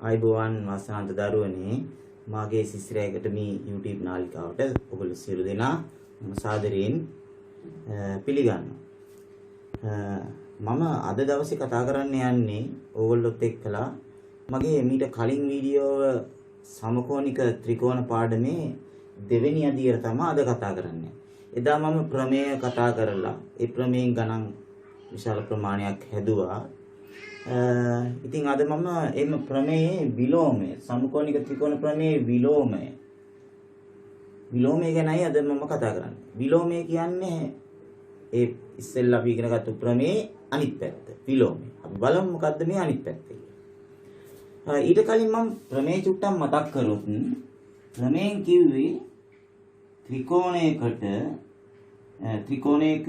ආයිබෝවන් වාසනාන්ත දරුවනේ මාගේ ශිෂ්‍යයෙකුට මේ YouTube නාලිකාවට ඔයගොල්ලෝ සියලු දෙනා මම සාදරයෙන් පිළිගන්නවා. මම අද දවසේ කතා කරන්න යන්නේ ඔයගොල්ලොත් එක්කලා මගේ මීට කලින් වීඩියෝව සමකෝණික ත්‍රිකෝණ පාඩමේ දෙවෙනි අදියර තමයි අද කතා කරන්නේ. එදා මම ප්‍රමේය කතා කරලා ඒ ප්‍රමේයෙන් ගණන් විශාල ප්‍රමාණයක් හැදුවා. ඉතින් අද මම එම ප්‍රමේයේ විලෝමය සමකෝණික ත්‍රිකෝණ ප්‍රමේයේ විලෝමය ගැනයි අද මම කතා කරන්නේ. විලෝමය කියන්නේ ඒ ඉස්සෙල්ලා අපි ඉගෙන ගත්ත ප්‍රමේයේ අනිත් පැත්ත විලෝමය. අපි බලමු මොකද්ද මේ අනිත් පැත්ත කියලා. ඊට කලින් මම ප්‍රමේය චුට්ටක් මතක් කරොත් ප්‍රමේයෙන් කිව්වේ ත්‍රිකෝණයක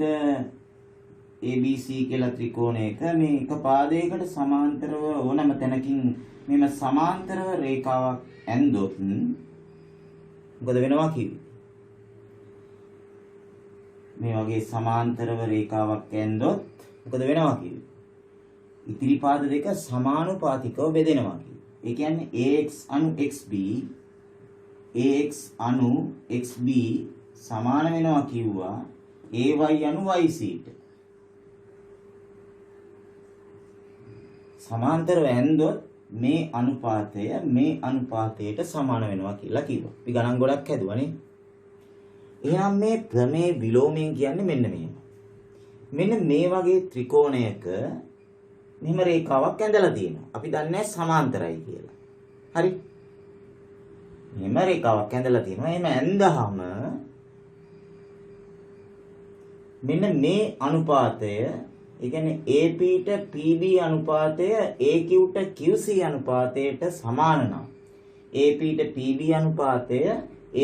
ABC කියලා ත්‍රිකෝණයක මේ එක පාදයකට සමාන්තරව ඕනම තැනකින් මෙම සමාන්තරව රේඛාවක් ඇන්දොත් මොකද වෙනවා කිව්වේ? මේ වගේ සමාන්තරව රේඛාවක් ඇන්දොත් මොකද වෙනවා කිව්වේ? ඉතිරි පාද දෙක සමානුපාතිකව බෙදෙනවා කිව්වේ. ඒ කියන්නේ AX අනු XB AX අනු XB සමාන වෙනවා කිව්වා AY අනු YC ට. සමාන්තරව ඇන්දොත් මේ අනුපාතයට සමාන වෙනවා කියලා කිව්වා. අපි ගණන් ගොඩක් හැදුවානේ. එහෙනම් මේ ප්‍රමේය විලෝමයෙන් කියන්නේ මෙන්න මෙහෙම. මෙන්න මේ වගේ ත්‍රිකෝණයක මෙහෙම රේඛාවක් ඇඳලා තියෙනවා. අපි දන්නේ සමාන්තරයි කියලා. හරි. මෙහෙම රේඛාවක් ඇඳලා තියෙනවා. එහෙම ඇඳහම මෙන්න මේ අනුපාතය ඒ කියන්නේ AP ට PB අනුපාතය AQ ට QC අනුපාතයට සමාන නම් AP ට PB අනුපාතය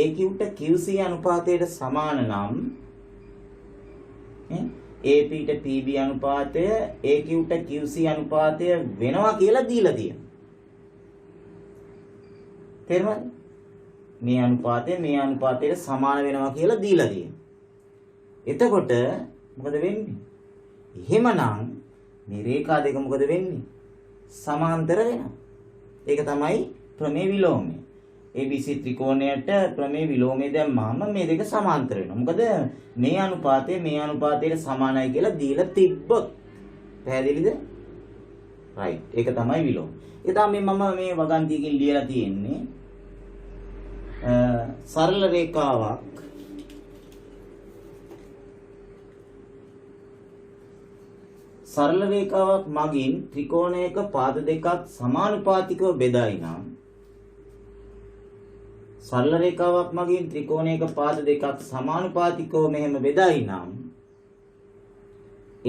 AQ ට QC අනුපාතයට සමාන නම් AP ට PB අනුපාතය AQ ට QC අනුපාතය වෙනවා කියලා දීලා තියෙනවා. තේරුණාද? මේ අනුපාතයට සමාන වෙනවා කියලා දීලා තියෙනවා. එතකොට මොකද වෙන්නේ? එහෙමනම් මේ රේඛා දෙක මොකද වෙන්නේ? සමාන්තර වෙනවා. ඒක තමයි ප්‍රමේය විලෝමය. ABC ත්‍රිකෝණයට ප්‍රමේය විලෝමය දැම්මම මේ දෙක සමාන්තර වෙනවා. මොකද මේ අනුපාතයට සමානයි කියලා දීලා තිබ්බොත්. පැහැදිලිද? රයිට්. ඒක තමයි විලෝමය. ඒ තමයි මම මේ වගන්තියකින් ලියලා තියෙන්නේ. සරල රේඛාවක් මගින් ත්‍රිකෝණයක පාද දෙකක් සමානුපාතිකව බෙදායි නම් මෙහෙම බෙදායි නම්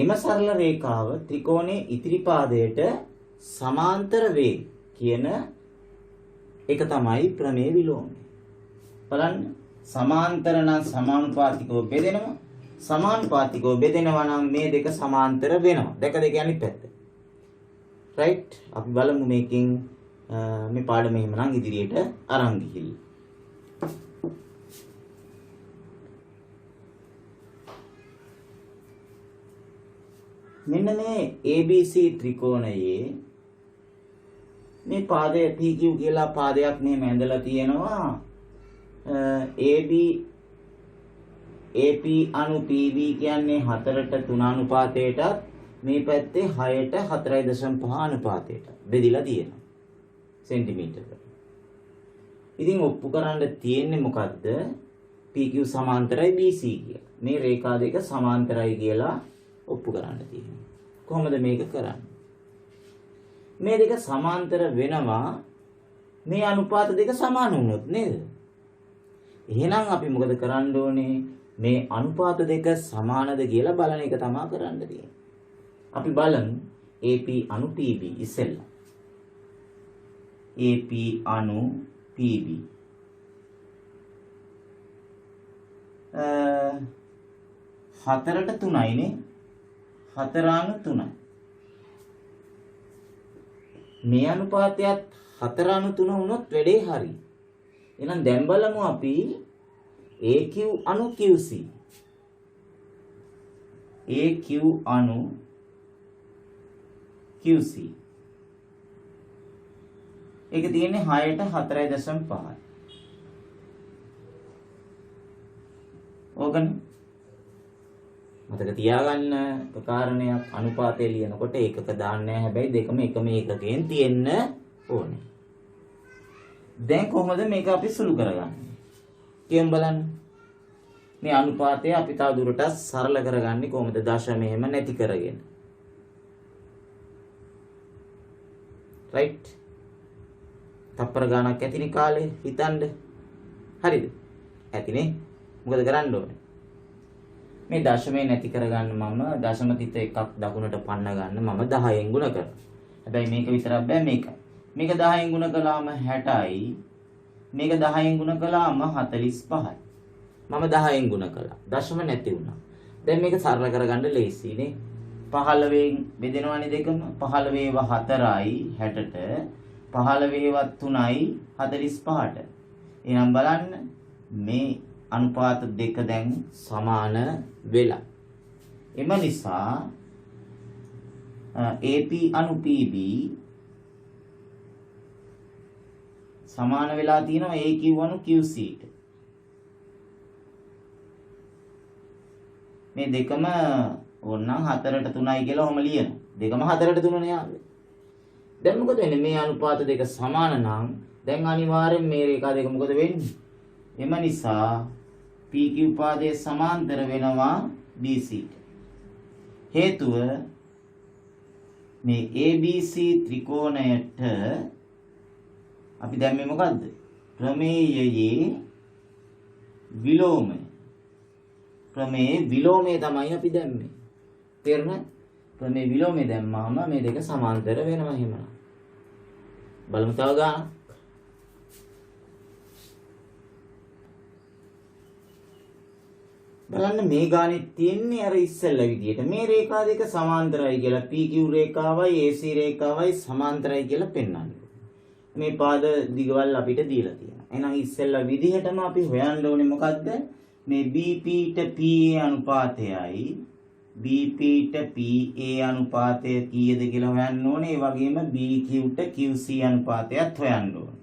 එම සරල රේඛාව ත්‍රිකෝණයේ ඉතිරි පාදයට සමාන්තර වේ කියන එක තමයි ප්‍රමේය විලෝමය. බලන්න සමාන්තර නම් සමානුපාතිකව බෙදෙනවා. සමානුපාතිකව බෙදෙනවා නම් මේ දෙක සමාන්තර වෙනවා. දෙක අනිත් පැත්ත. රයිට්. අපි බලමු මේකෙන් මේ පාඩම එහෙමනම් ඉදිරියට අරන් ගිහිල්ලා. මෙන්න මේ ABC ත්‍රිකෝණයේ මේ පාදය PQ කියලා පාදයක් මෙහෙම ඇඳලා තියෙනවා. AP අනු PB කියන්නේ 4ට 3 අනුපාතයටත් මේ පැත්තේ 6ට 4.5 අනුපාතයට බෙදිලා තියෙනවා සෙන්ටිමීටර්. ඉතින් ඔප්පු කරන්න තියෙන්නේ මොකද්ද? PQ සමාන්තරයි BC කියලා. මේ රේඛා දෙක සමාන්තරයි කියලා ඔප්පු කරන්න තියෙනවා. කොහොමද මේක කරන්නේ? මේ දෙක සමාන්තර වෙනවා මේ අනුපාත දෙක සමාන වුණොත් නේද? එහෙනම් අපි මොකද කරන්න ඕනේ? මේ අනුපාත දෙක සමානද කියලා බලන එක තමයි කරන්න තියෙන්නේ. අපි බලමු AP අනු PB ඉස්සෙල්ලා. AP අනු PB 4ට 3යි නේ. 4 අනු 3යි. මේ අනුපාතයත් 4 අනු 3 වුණොත් වැඩේ හරි. එහෙනම් දැන් බලමු අපි AQ අනු QC. AQ අනු QC. ඒක තියෙන්නේ 6ට 4.5යි. ඕකනේ. මතක තියාගන්න කාරණයක් අනුපාතය ලියනකොට ඒකක දාන්නේ නැහැ. හැබැයි දෙකම එකම ඒකකයෙන් තියෙන්න ඕනේ. දැන් කොහොමද මේක අපි සුළු කරගන්නේ? කියමු බලන්න. මේ අනුපාතය අපි තව දුරටත් සරල කරගන්නේ කොහොමද? දශමෙහෙම නැති කරගෙන. රයිට්. තප්පර ගානක් ඇතිනේ කාලේ හිතන්න. හරිද? ඇතිනේ. මොකද කරන්න ඕනේ? මේ දශමේ නැති කරගන්න මම දශම තිත එකක් දකුණට පන්න ගන්න මම 10න් ගුණ කරනවා. හැබැයි මේක විතරක් බෑ මේක. මේක 10න් ගුණ කළාම 60යි. මේක 10න් ගුණ කළාම 45යි. මම 10න් ගුණ කළා. දශම නැති වුණා. දැන් මේක සරල කරගන්න ලේසියිනේ. 15න් බෙදෙනවනේ දෙකම. 15 ඒවා 4යි 60ට. 15 ඒවා 3යි 45ට. එහෙනම් බලන්න මේ අනුපාත දෙක දැන් සමාන වෙලා. එම නිසා AP අනු PB සමාන වෙලා තියෙනවා AQ අනු QC ට. මේ දෙකම ඕනනම් 4ට 3යි කියලා ඔහම ලියනවා. දෙකම 4ට 3නේ යාළුවෝ. දැන් මොකද වෙන්නේ? මේ අනුපාත දෙක සමාන නම් දැන් අනිවාර්යෙන් මේ රේඛා දෙක මොකද වෙන්නේ? එම නිසා PQ පාදයේ සමාන්තර වෙනවා BC ට. හේතුව මේ ABC ත්‍රිකෝණයට අපි දැම්මේ මොකද්ද? ප්‍රමේයයේ විලෝමය. ප්‍රමේය විලෝමය තමයි අපි දැම්මේ. තේරුණාද? ප්‍රමේය විලෝමය දැම්මාම මේ දෙක සමාන්තර වෙනවා එහෙමනම්. බලමු තව ගානක්. බලන්න මේ ගානේ තියෙන්නේ අර ඉස්සෙල්ලා විදියට මේ රේඛා දෙක සමාන්තරයි කියලා PQ රේඛාවයි AC රේඛාවයි සමාන්තරයි කියලා පෙන්වන්නේ. මේ පාද දිගවල් අපිට දීලා තියෙනවා. එහෙනම් ඉස්සෙල්ලා විදිහටම අපි හොයන්න ඕනේ මොකද්ද? මේ BP ට PA අනුපාතයයි BP ට PA අනුපාතය කීයද කියලා හොයන්න ඕනේ. ඒ වගේම BQ ට QC අනුපාතයත් හොයන්න ඕනේ.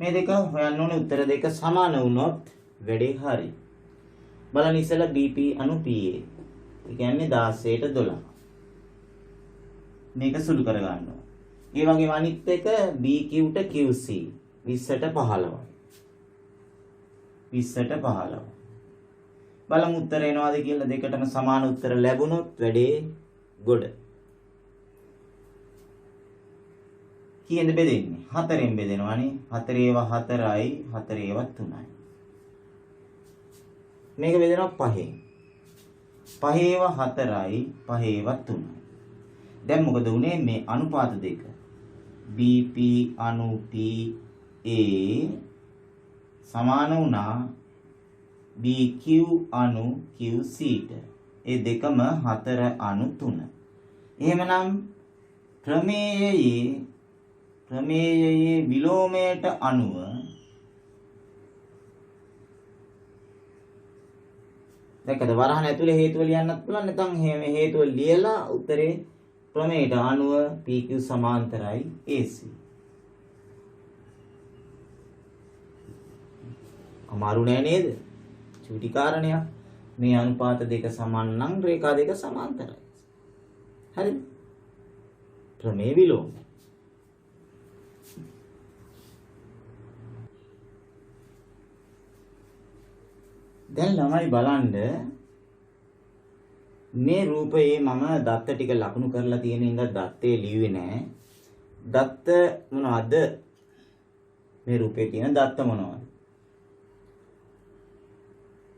මේ දෙක හොයන්න ඕනේ උත්තර දෙක සමාන වුණොත් වැඩේ හරි. බලන්න ඉස්සෙල්ලා BP අනු PA. ඒ කියන්නේ 16ට 12. මේක සුළු කර ගන්නවා. ඒ වගේම අනිත් එක BQ ට QC 20ට 15යි. 20ට 15. බලමු උත්තර එනවාද කියලා. දෙකටම සමාන උත්තර ලැබුණොත් වැඩේ ගොඩ. කීයෙන්ද බෙදෙන්නේ? 4ෙන් බෙදෙනවානේ. 4 ඒවා 4යි 4 ඒවා 3යි. මේක බෙදෙනවා 5ෙන්. 5 ඒවා 4යි 5 ඒවා 3යි. දැන් මොකද උනේ? මේ අනුපාත දෙක BP අනු PA සමාන වුණා BQ අනු QC ට. ඒ දෙකම 4 අනු 3. එහෙමනම් ප්‍රමේයයේ විලෝමයට අනුව දැක්කද? වරහන් ඇතුලේ හේතුව ලියන්නත් පුළුවන්. නැත්නම් මේ හේතුව ලියලා උත්තරේ ප්‍රමේයට අනුව PQ සමාන්තරයි AC. අමාරු නෑ නේද? චූටි කාරණයක්. මේ අනුපාත දෙක සමාන නම් රේඛා දෙක සමාන්තරයි. හරිද? ප්‍රමේය විලෝම. දැන් ළමයි බලන්න මේ රූපයේ මම දත්ත ටික ලකුණු කරලා තියෙන ඉඳලා දත්තේ ලියුවේ නෑ. දත්ත මොනවද? මේ රූපේ තියෙන දත්ත මොනවද?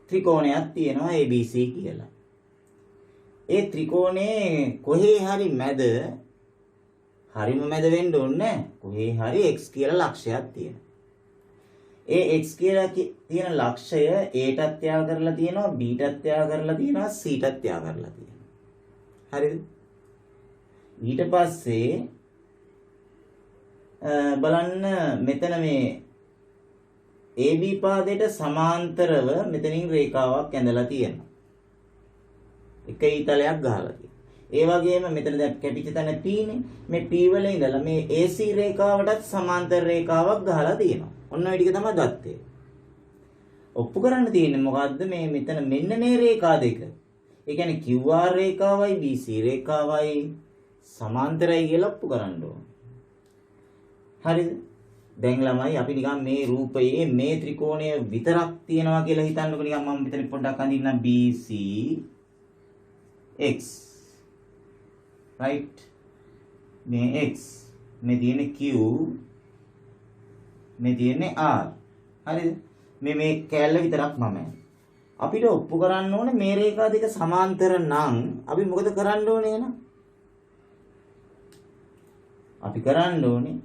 ත්‍රිකෝණයක් තියෙනවා ABC කියලා. ඒ ත්‍රිකෝණේ කොහේ හරි මැද හරිම මැද වෙන්න ඕනේ. කොහේ හරි x කියලා ලක්ෂයක් තියෙනවා. ඒ x කියලා තියෙන ලක්ෂය A ටත් ත්‍යාග කරලා තියෙනවා, B ටත් ත්‍යාග කරලා තියෙනවා, C ටත් ත්‍යාග කරලා තියෙනවා. හරිද? ඊට පස්සේ බලන්න මෙතන මේ AB පාදයට සමාන්තරව මෙතනින් රේඛාවක් ඇඳලා තියෙනවා. එක ඊතලයක් ගහලා තියෙනවා. ඒ වගේම මෙතන දැන් කැපිච්ච තැන P නේ. මේ P වල ඉඳලා මේ AC රේඛාවටත් සමාන්තර රේඛාවක් ගහලා තියෙනවා. ඔන්න ඔය ටික තමයි දත්තේ. ඔප්පු කරන්න තියෙන්නේ මොකද්ද? මේ මෙතන මෙන්න මේ රේඛා දෙක. ඒ කියන්නේ QR රේඛාවයි BC රේඛාවයි සමාන්තරයි කියලා ඔප්පු කරන්න ඕන. හරිද? දැන් ළමයි අපි නිකන් මේ රූපයේ මේ ත්‍රිකෝණය විතරක් තියෙනවා කියලා හිතන්නකො. නිකන් මම මෙතන පොඩ්ඩක් අඳින්නම් BC x right මේ x මේ තියෙන්නේ q මේ තියෙන්නේ r. හරිද? මේ කැලල විතරක් මම අපිට ඔප්පු කරන්න ඕනේ මේ රේඛා දෙක සමාන්තර නම් අපි මොකද කරන්න ඕනේ එහෙනම්? අපි කරන්න ඕනේ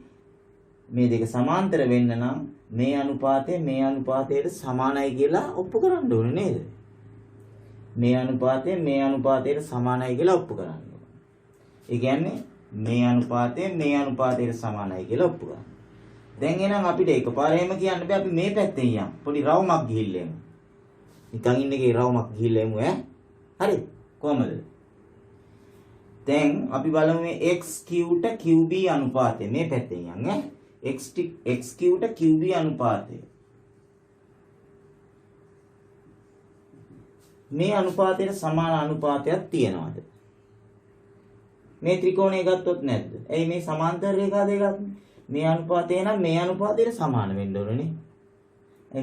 මේ දෙක සමාන්තර වෙන්න නම් මේ අනුපාතය මේ අනුපාතයට සමානයි කියලා ඔප්පු කරන්න ඕනේ නේද? මේ අනුපාතය මේ අනුපාතයට සමානයි කියලා ඔප්පු කරන්න ඕනේ. ඒ කියන්නේ මේ අනුපාතය මේ අනුපාතයට සමානයි කියලා ඔප්පු කරන්න. දැන් එහෙනම් අපිට එකපාරේම කියන්න බෑ අපි මේ පැත්තෙන් යමු. පොඩි රවුමක් ගිහිල්ලා එමු. නිකන් ඉන්න එකේ රවුමක් ගිහිල්ලා එමු ඈ. හරි? කොහමද? දැන් අපි බලමු මේ xq ට qb අනුපාතය මේ පැත්තෙන් යන් ඈ. xq ට qb අනුපාතය. මේ අනුපාතයට සමාන අනුපාතයක් තියනවාද? මේ ත්‍රිකෝණය ගත්තොත් නැද්ද? එයි මේ සමාන්තර රේඛා දෙකක්. මේ අනුපාතය නම් මේ අනුපාතයට සමාන වෙන්න ඕනේ.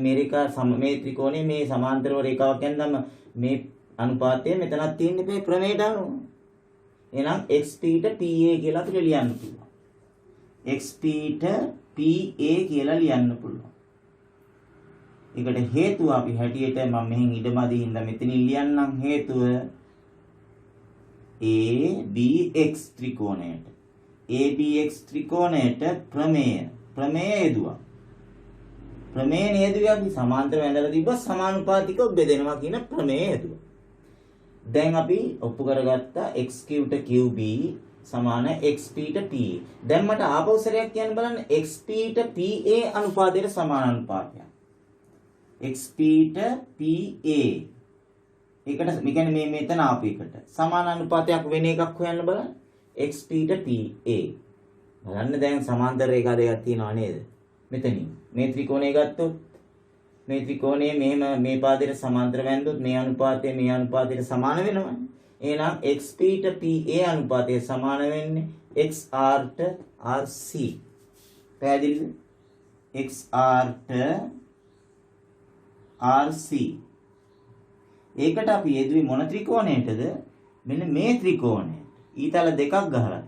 මේ රේඛා මේ ත්‍රිකෝණයේ මේ සමාන්තරව රේඛාවක් යනදම මේ අනුපාතය මෙතනක් තියෙන්නේ මේ ප්‍රමේයට අනුව. එහෙනම් xp ට pa කියලා අපිට ලියන්න පුළුවන්. xp ට pa කියලා ලියන්න පුළුවන්. ඒකට හේතුව අපි හැටියට මම මෙහෙන් ඉඩමදි හින්දා මෙතනින් ලියන්නම් හේතුව ABX ත්‍රිකෝණයට. ABX ත්‍රිකෝණයට ප්‍රමේය යෙදුවා. ප්‍රමේය නේදුවේ අපි සමාන්තර වැඳලා තිබ්බා සමානුපාතිකව බෙදෙනවා කියන ප්‍රමේය යෙදුවා. දැන් අපි ඔප්පු කරගත්තා xq ට qb සමාන xp ට pa. දැන් මට ආපහු සැරයක් කියන්න බලන්න xp ට pa අනුපාතයට සමාන අනුපාතයක්. xp ට pa. ඒකට මේ කියන්නේ මේ මෙතන ආපු එකට සමාන අනුපාතයක් වෙන එකක් හොයන්න බලන්න. xp ට pa. බලන්න දැන් සමාන්තර රේඛා දෙකක් තියෙනවා නේද? මෙතනින් මේ ත්‍රිකෝණය ගත්තොත් මේ ත්‍රිකෝණයේ මෙහෙම මේ පාදයට සමාන්තර වැන්දොත් මේ අනුපාතය මේ අනුපාතයට සමාන වෙනවනේ. එහෙනම් xp ට pa අනුපාතය සමාන වෙන්නේ xr ට rc. පැහැදිලිද? xr ට rc. ඒකට අපි යෙදුවේ මොන ත්‍රිකෝණයටද? මෙන්න මේ ත්‍රිකෝණයට. ඊතල දෙකක් ගහලා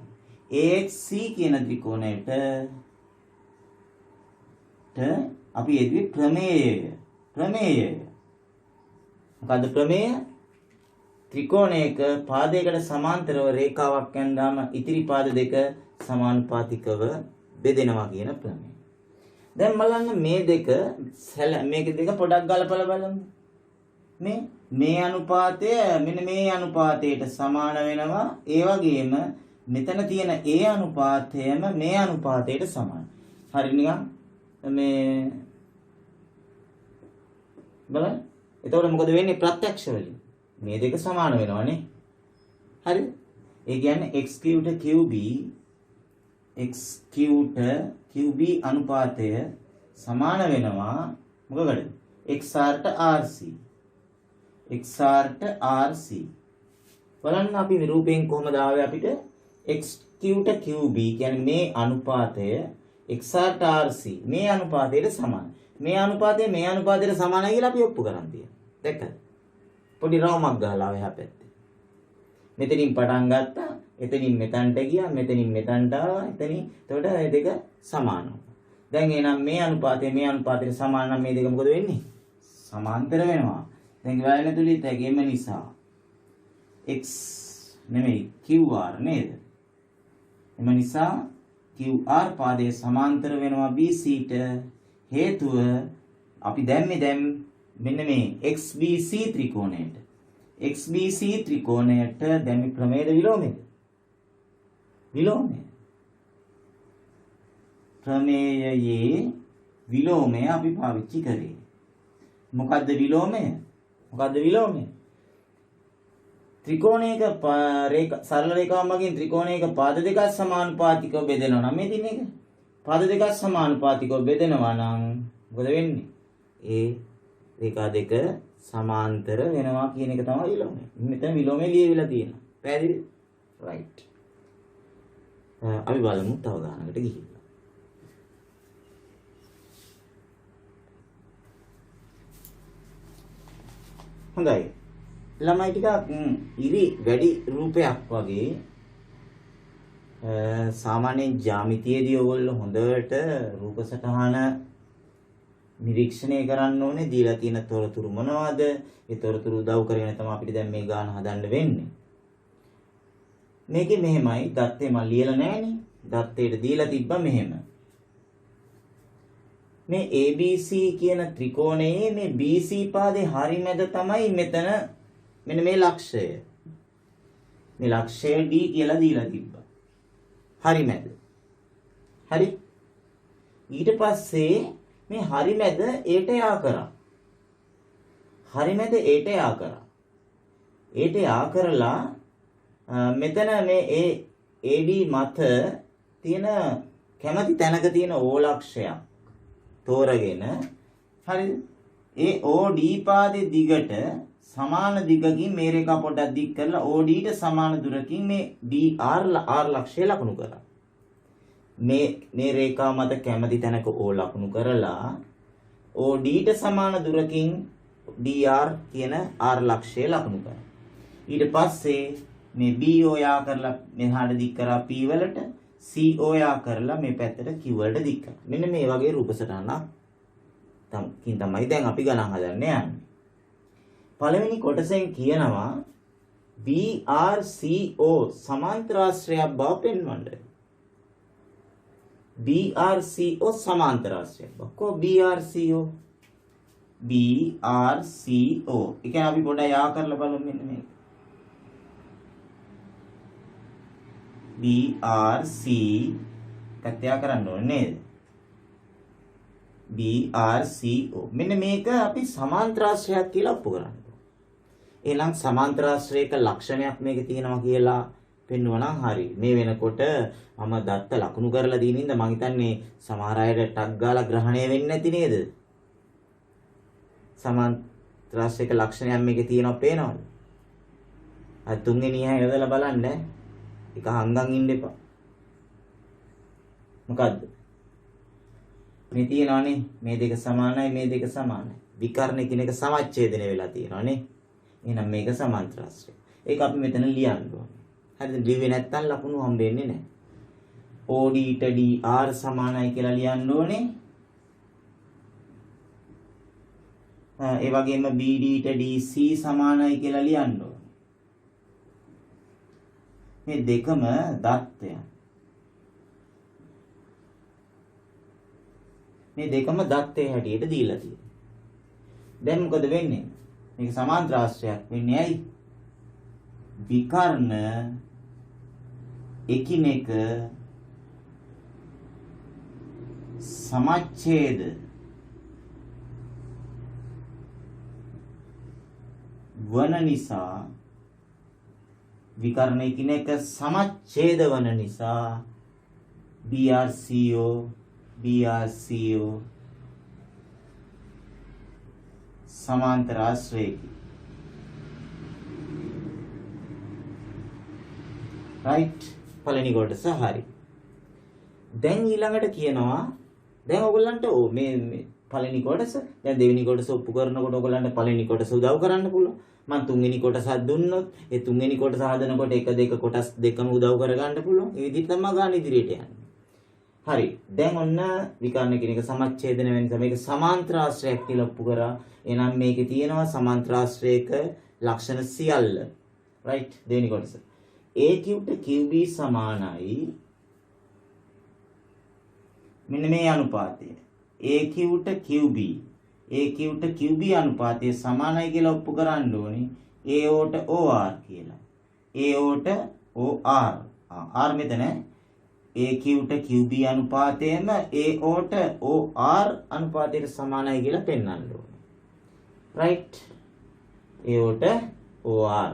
AXC කියන ත්‍රිකෝණයට අපි යෙදුවේ ප්‍රමේයය. මොකද්ද ප්‍රමේය? ත්‍රිකෝණයක පාදයකට සමාන්තරව රේඛාවක් යනදාම ඉතිරි පාද දෙක සමානුපාතිකව බෙදෙනවා කියන ප්‍රමේය. දැන් බලන්න මේ දෙක මේක දෙක පොඩක් ගලපලා බලමු. මේ අනුපාතය මෙන්න මේ අනුපාතයට සමාන වෙනවා. ඒ වගේම මෙතන තියෙන ඒ අනුපාතයම මේ අනුපාතයට සමාන. හරි නිකන් මේ බලන්න. එතකොට මොකද වෙන්නේ? ප්‍රත්‍යක්ෂ වලින් මේ දෙක සමාන වෙනවානේ. හරිද? ඒ කියන්නේ xq ට qb අනුපාතය සමාන වෙනවා මොකකටද? xr ට rc. xr ට rc. බලන්න අපි නිරූපයෙන් කොහමද ආවේ අපිට xq ට qb කියන්නේ මේ අනුපාතය xr ට rc මේ අනුපාතයට සමාන. මේ අනුපාතය මේ අනුපාතයට සමානයි කියලා අපි ඔප්පු කරන් තියෙනවා. දැක්කද? පොඩි රවුමක් ගහලා ආවේ එහා පැත්තේ. මෙතනින් පටන් ගත්තා, එතනින් මෙතනට ගියා, මෙතනින් මෙතනට ආවා, එතනින්. එතකොට මේ දෙක සමාන වුණා. දැන් එහෙනම් මේ අනුපාතය මේ අනුපාතයට සමාන නම් මේ දෙක මොකද වෙන්නේ? සමාන්තර වෙනවා. දැන් ගායන තුලිත හැගෙම නිසා x නෙමෙයි qr නේද? එම නිසා qr පාදයේ සමාන්තර වෙනවා bc ට. හේතුව අපි දැන් මෙන්න මේ xbc ත්‍රිකෝණයට. xbc ත්‍රිකෝණයට දැන් මේ ප්‍රමේයද විලෝමයද? විලෝමය. ප්‍රමේයයේ විලෝමය අපි පාවිච්චි කරේ. මොකද්ද විලෝමය? ත්‍රිකෝණයක සරල රේඛාව මගින් ත්‍රිකෝණයක පාද දෙකක් සමානුපාතිකව බෙදෙනවා නම් මේ දින එක පාද දෙකක් සමානුපාතිකව බෙදෙනවා නම් මොකද වෙන්නේ? ඒ රේඛා දෙක සමාන්තර වෙනවා කියන එක තමයි විලෝමය. මෙතන විලෝමය ලියවිලා තියෙනවා. පැහැදිලිද? රයිට්. අපි බලමු තව ගානකට ගිහිල්ලා. හොඳයි. ළමයි ටිකක් ඉරි වැඩි රූපයක් වගේ සාමාන්‍ය ජ්‍යාමිතියේදී ඔයගොල්ලෝ හොඳට රූප සටහන නිරීක්ෂණය කරන්න ඕනේ. දීලා තියෙන තොරතුරු මොනවද? ඒ තොරතුරු උදව් කරගෙන තමයි අපිට දැන් මේ ගාන හදන්න වෙන්නේ. මේකේ මෙහෙමයි දත්තේ මම ලියලා නැහනේ. දත්තේට දීලා තිබ්බා මෙහෙම. මේ ABC කියන ත්‍රිකෝණයේ මේ BC පාදේ හරි මැද තමයි මෙතන මෙන්න මේ ලක්ෂය. මේ ලක්ෂය D කියලා දීලා තිබ්බා. හරි මැද. හරි. ඊට පස්සේ මේ හරි මැද ඒට යා කරා. හරි මැද ඒට යා කරා. ඒට යා කරලා මෙතන මේ AD මත තියෙන කැමැති තැනක තියෙන O ලක්ෂයක් තෝරගෙන හරිද? ඒ OD පාදේ දිගට සමාන දිගකින් මේ රේඛා පොඩ්ඩක් දික් කරලා OD ට සමාන දුරකින් මේ DR R ලක්ෂය ලකුණු කරා. මේ රේඛා මත කැමැති තැනක O ලකුණු කරලා OD ට සමාන දුරකින් DR කියන R ලක්ෂය ලකුණු කරා. ඊට පස්සේ මේ BO යා කරලා මෙහාට දික් කරා P වලට, CO යා කරලා මේ පැත්තට Q වලට දික් කරා. මෙන්න මේ වගේ රූප සටහනක් තමයි දැන් අපි ගණන් හදන්න යන්නේ. පළවෙනි කොටසෙන් කියනවා BRCO සමාන්තරාශ්‍රයක් බව පෙන්වන්න. BRCO සමාන්තරාශ්‍රයක් බව. කො BRCO? BRCO. ඒ කියන්නේ අපි පොඩ්ඩක් යා කරලා බලමු මෙන්න මේක. BRC කත්‍යා කරන්න ඕනේ නේද? BRCO. මෙන්න මේක අපි සමාන්තරාශ්‍රයක් කියලා ඔප්පු කරන්න. එහෙනම් සමාන්තරාශ්‍රයක ලක්ෂණයක් මේක තියෙනවා කියලා පෙන්වනවා නම් හරි. මේ වෙනකොට මම දත්ත ලකුණු කරලා දින ඉඳ මම හිතන්නේ සමහර අයට ටක් ගාලා ග්‍රහණය වෙන්නේ නැති නේද? සමාන්තරාශ්‍රයක ලක්ෂණයක් මේකේ තියෙනවා පේනවද? අර තුන්වෙනි හැය යොදලා බලන්න. එක හංගන් ඉන්න එපා. මොකද්ද? මේ තියෙනවානේ මේ දෙක සමානයි මේ දෙක සමානයි. විකර්ණ කියන එක සමච්ඡේදනය වෙලා තියෙනවානේ. එහෙනම් මේක සමාන්තරාශ්‍රය. ඒක අපි මෙතන ලියන්න ඕනේ. හරිද? ලිව්වේ නැත්තම් ලකුණු හම්බෙන්නේ නැහැ. OD ට DR සමානයි කියලා ලියන්න ඕනේ. ඒ වගේම BD ට DC සමානයි කියලා ලියන්න ඕනේ. මේ දෙකම දත්තයන්. මේ දෙකම දත්තේ හැටියට දීලා තියෙනවා. දැන් මොකද වෙන්නේ? මේක සමාන්තරාශ්‍රයක් වෙන්නේ ඇයි? විකර්ණ එකිනෙක සමච්ඡේද වන නිසා විකර්ණ එකිනෙක සමච්ඡේද වන නිසා BRCO සමාන්තරාශ්‍රයකි. රයිට්. පළවෙනි කොටස හරි. දැන් ඊළඟට කියනවා දැන් ඔයගොල්ලන්ට මේ පළවෙනි කොටස දැන් දෙවෙනි කොටස ඔප්පු කරනකොට ඔයගොල්ලන්ට පළවෙනි කොටස උදව් කරන්න පුළුවන්. මම තුන්වෙනි කොටසක් දුන්නොත් ඒ තුන්වෙනි කොටස හදනකොට එක දෙක කොටස් දෙකම උදව් කරගන්න පුළුවන්. ඒ විදිහට තමයි ගන්න ඉදිරියට යන්නේ. හරි. දැන් ඔන්න විකර්ණ කියන එක සමච්ඡේදන වෙන නිසා මේක සමාන්තරාශ්‍රයක් කියලා ඔප්පු කරා. එහෙනම් මේකේ තියෙනවා සමාන්තරාශ්‍රයක ලක්ෂණ සියල්ල. රයිට්. දෙවෙනි කොටස. AQ ට QB සමානයි. මෙන්න මේ අනුපාතය. AQ ට QB. AQ ට QB අනුපාතය සමානයි කියලා ඔප්පු කරන්න ඕනේ. AO ට OR කියලා. AO ට OR. R මෙතන AQ ට QB අනුපාතයම AO ට OR අනුපාතයට සමානයි කියලා පෙන්වන්න ඕනේ. right AO ට OR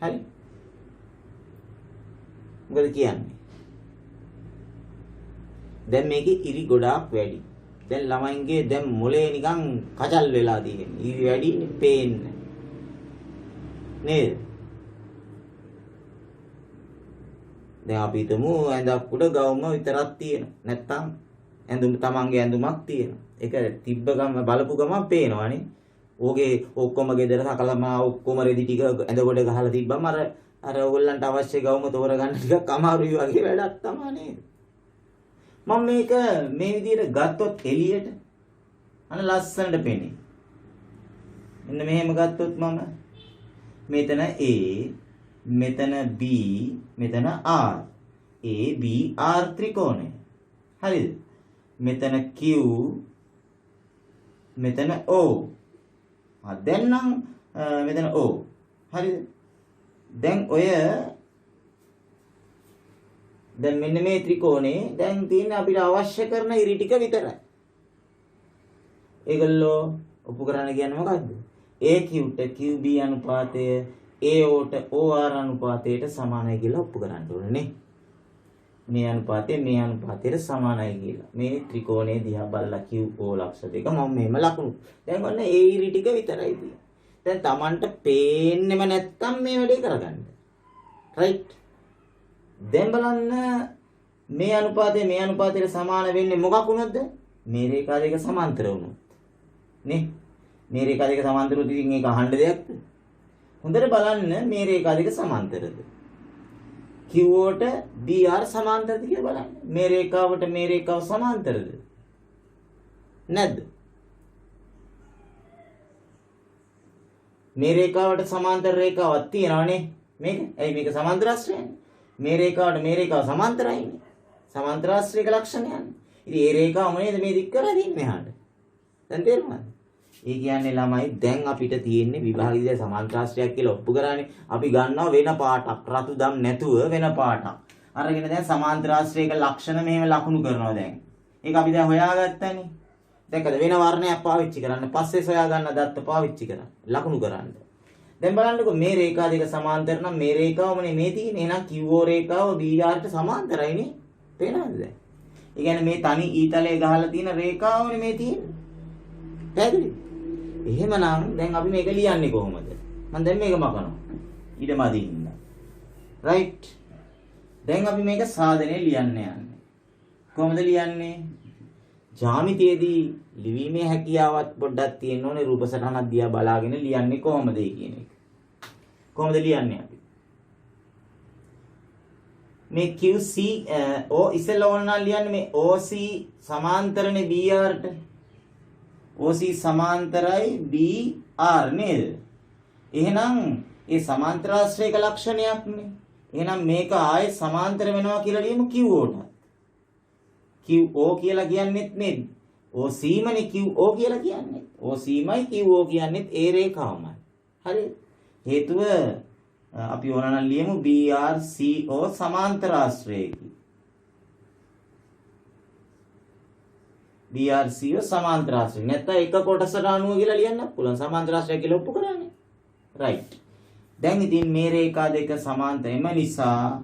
හරි. මොකද කියන්නේ? දැන් මේකේ ඉරි ගොඩාක් වැඩි. දැන් ළමයින්ගේ දැන් මොලේ නිකන් කචල් වෙලා තියෙන්නේ. ඉරි වැඩිනේ පේන්නේ. නේද? දැන් අපි හිතමු ඇඳක් උඩ ගවුම විතරක් තියෙනවා. නැත්තම් ඇඳුම තමන්ගේ ඇඳුමක් තියෙනවා. ඒක තිබ්බ ගම බලපු ගමන් පේනවනේ. ඕකේ ඔක්කොම ගෙදර සකලමා ඔක්කොම රෙදි ටික ඇඳ කොට ගහලා තිබ්බම අර ඕගොල්ලන්ට අවශ්‍ය ගවුම තෝරගන්න ටිකක් අමාරුයි වගේ වැඩක් තමයි නේද? මම මේක මේ විදිහට ගත්තොත් එළියට අන ලස්සනට පෙනේ. මෙන්න මෙහෙම ගත්තොත් මම මෙතන A මෙතන B මෙතන R A B R ත්‍රිකෝණය. හරිද? මෙතන Q මෙතන O. දැන් නම් මෙතන O. හරිද? දැන් ඔය දැන් මෙන්න මේ ත්‍රිකෝණේ දැන් තියෙන්නේ අපිට අවශ්‍ය කරන ඉරි ටික විතරයි. ඒගොල්ලෝ ඔප්පු කරන්න කියන්නේ මොකද්ද? AQ-ට QB අනුපාතය AO-ට OR අනුපාතයට සමානයි කියලා ඔප්පු කරන්න ඕනේ නේ. මේ අනුපාතයට සමානයි කියලා. මේ ත්‍රිකෝණයේ දිහා බලලා QO ලක්ෂ දෙක මම මෙහෙම ලකුණු. දැන් ඔන්න ඒ ඉරි ටික විතරයි තියෙන්නේ. දැන් Tamanට පේන්නෙම නැත්තම් මේ වැඩේ කරගන්න. රයිට්? දැන් බලන්න මේ අනුපාතයට සමාන වෙන්නේ මොකක් වුණොත්ද? මේ රේඛා දෙක සමාන්තර වුණොත්. නේ? මේ රේඛා දෙක සමාන්තර වුණොත් ඉතින් ඒක අහන්න දෙයක්ද? හොඳට බලන්න මේ රේඛා දෙක සමාන්තරද? QOට BR සමාන්තරද කියලා බලන්න. මේ රේඛාවට මේ රේඛාව සමාන්තරද? නැද්ද? මේ රේඛාවට සමාන්තර රේඛාවක් තියෙනවනේ. මේක. ඇයි මේක සමාන්තරාශ්‍රයනේ? මේ රේඛාව සමාන්තරයිනේ. සමාන්තරාශ්‍රයක ලක්ෂණයන්නේ. ඉතින් මේ රේඛාවම නේද මේ දික් කරලා දින්නේ මෙහාට. දැන් තේරුණාද? ඒ කියන්නේ ළමයි දැන් අපිට තියෙන්නේ විභාගීය සමාන්තරාශ්‍රයක් කියලා ඔප්පු කරානේ. අපි ගන්නවා වෙන පාටක්. රතු දම් නැතුව වෙන පාටක්. අරගෙන දැන් සමාන්තරාශ්‍රයක ලක්ෂණ මෙහෙම ලකුණු කරනවා දැන්. ඒක අපි දැන් හොයාගත්තානේ. දැක්කද වෙන වර්ණයක් පාවිච්චි කරන්න. පස්සේ සොයා ගන්න දත්ත පාවිච්චි කරන්න. ලකුණු කරන්න. දැන් බලන්නකො මේ රේඛා දෙක සමාන්තර නම් මේ රේඛාවමනේ මේ තියෙන්නේ. එහෙනම් QO රේඛාව BRට සමාන්තරයිනේ. පේනවද දැන්? ඒ කියන්නේ මේ තනි ඊතලයේ ගහලා තියෙන රේඛාවනේ මේ තියෙන්නේ. පැහැදිලිද? එහෙමනම් දැන් අපි මේක ලියන්නේ කොහොමද? මම දැන් මේක මකනවා. ඊටම අදින්න. රයිට්. දැන් අපි මේක සාධනේ ලියන්න යන්නේ. කොහොමද ලියන්නේ? ජ්‍යාමිතියේදී ලිවීමේ හැකියාවත් පොඩ්ඩක් තියෙන්න ඕනේ. රූප සටහනක් දිහා බලාගෙන ලියන්නේ කොහොමද කියන එක. කොහොමද ලියන්නේ අපි? මේ QC O ඉස්සෙල්ලා ඕනනම් ලියන්නේ මේ OC සමාන්තරනේ BRට. OC සමාන්තරයි BR නේද? එහෙනම් ඒ සමාන්තරාශ්‍රයක ලක්ෂණයක්නේ. එහෙනම් මේක ආයේ සමාන්තර වෙනවා කියලා ලියමු QOට. QO කියලා කියන්නේත් නේද? OC මනේ QO කියලා කියන්නේ. OC මයි QO කියන්නේත් ඒ රේඛාවමයි. හරි. හේතුව අපි ඕනනම් ලියමු BRCO සමාන්තරාශ්‍රයකි. BRCO සමාන්තරාශ්‍රය. නැත්නම් එක කොටසට අනුව කියලා ලියන්න පුළුවන්. සමාන්තරාශ්‍රය කියලා ඔප්පු කරන්නේ. රයිට්. දැන් ඉතින් මේ රේඛා දෙක සමාන්තර එම නිසා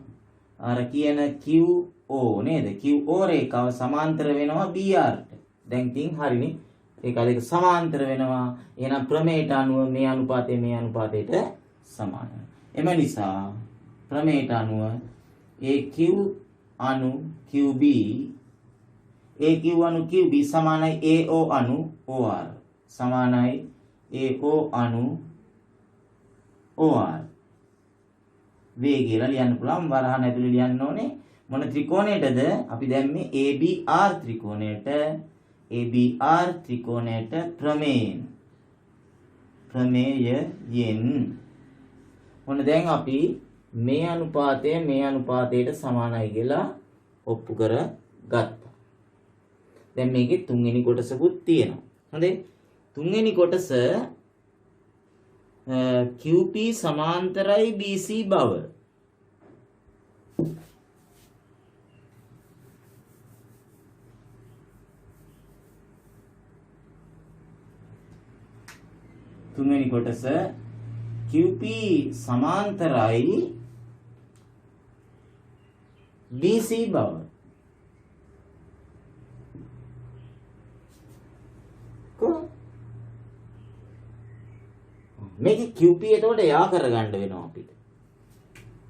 අර කියන QO නේද? QO රේඛාව සමාන්තර වෙනවා BRට. දැන් ඉතින් හරිනේ. රේඛා දෙක සමාන්තර වෙනවා. එහෙනම් ප්‍රමේයට අනුව මේ අනුපාතයට සමානයි. එම නිසා ප්‍රමේයට අනුව AQ අනු QB AQ අනු QB සමානයි AO අනු OR සමානයි AO අනු OR වේ කියලා ලියන්න පුළුවන්. වරහන් ඇතුලේ ලියන්න ඕනේ මොන ත්‍රිකෝණයටද? අපි දැන් මේ ABR ත්‍රිකෝණයට ප්‍රමේයයෙන් මොන දැන් අපි මේ අනුපාතයට සමානයි කියලා ඔප්පු කර ගත්තා. දැන් මේකේ තුන්වෙනි කොටසකුත් තියෙනවා. හොඳේ. තුන්වෙනි කොටස QP සමාන්තරයි BC බව. තුන්වෙනි කොටස QP සමාන්තරයි BC බව. මේක QP එතකොට යා කරගන්න වෙනවා අපිට.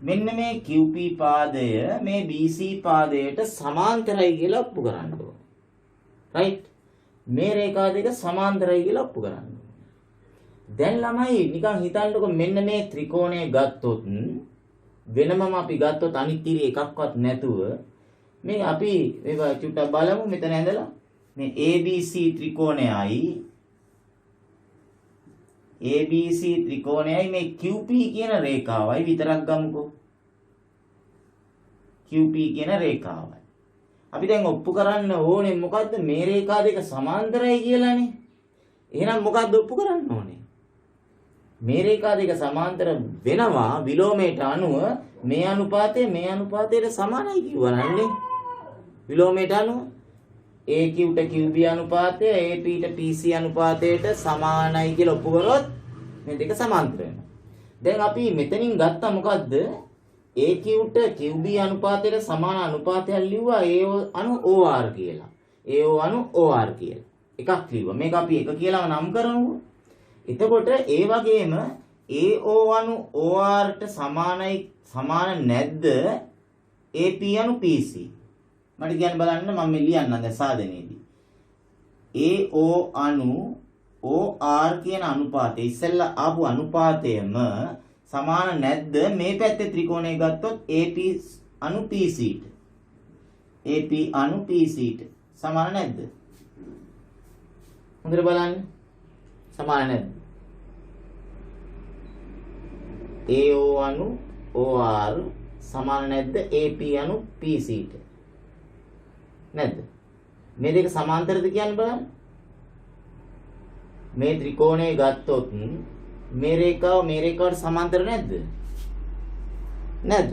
මෙන්න මේ QP පාදය මේ BC පාදයට සමාන්තරයි කියලා ඔප්පු කරන්න ඕනේ. රයිට්? මේ රේඛා දෙක සමාන්තරයි කියලා ඔප්පු කරන්න ඕනේ. දැන් ළමයි නිකන් හිතන්නකො මෙන්න මේ ත්‍රිකෝණය ගත්තොත් වෙනමම අපි ගත්තොත් අනිත් ඉරි එකක්වත් නැතුව මේ අපි මේවා චුට්ටක් බලමු මෙතන ඇඳලා මේ ABC ත්‍රිකෝණයයි ABC ත්‍රිකෝණයයි මේ QP කියන රේඛාවයි විතරක් ගමුකෝ. QP කියන රේඛාවයි. අපි දැන් ඔප්පු කරන්න ඕනේ මොකද්ද මේ රේඛා දෙක සමාන්තරයි කියලානේ. එහෙනම් මොකද්ද ඔප්පු කරන්න ඕනේ? මේ රේඛා දෙක සමාන්තර වෙනවා විලෝමයට අනුව මේ අනුපාතයට සමානයි කියවනන්නේ. විලෝමයට අනුව AQට QB අනුපාතය APට PC අනුපාතයට සමානයි කියලා ඔප්පු කරොත් මේ දෙක සමාන්තර වෙනවා. දැන් අපි මෙතනින් ගත්තා මොකද්ද? AQට QB අනුපාතයට සමාන අනුපාතයක් ලිව්වා AO අනු OR කියලා. AO අනු OR කියලා. එකක් ලිව්වා. මේක අපි එක කියලාම නම් කරමු. එතකොට ඒ වගේම AO අනු ORට සමාන නැද්ද AP අනු PC? මට කියන්න බලන්න මම ලියන්නම් දැන් සාධනෙදී. AO අනු OR කියන අනුපාතය ඉස්සෙල්ලා ආපු අනුපාතයම සමාන නැද්ද මේ පැත්තේ ත්‍රිකෝණය ගත්තොත් AP අනු PCට. AP අනු PCට සමාන නැද්ද? හොඳට බලන්න. සමාන නැද්ද? AO අනු OR සමාන නැද්ද AP අනු PCට? නැද්ද? මේ දෙක සමාන්තරද කියන්න බලන්න. මේ ත්‍රිකෝණය ගත්තොත් මේ රේඛාවට සමාන්තර නැද්ද? නැද්ද?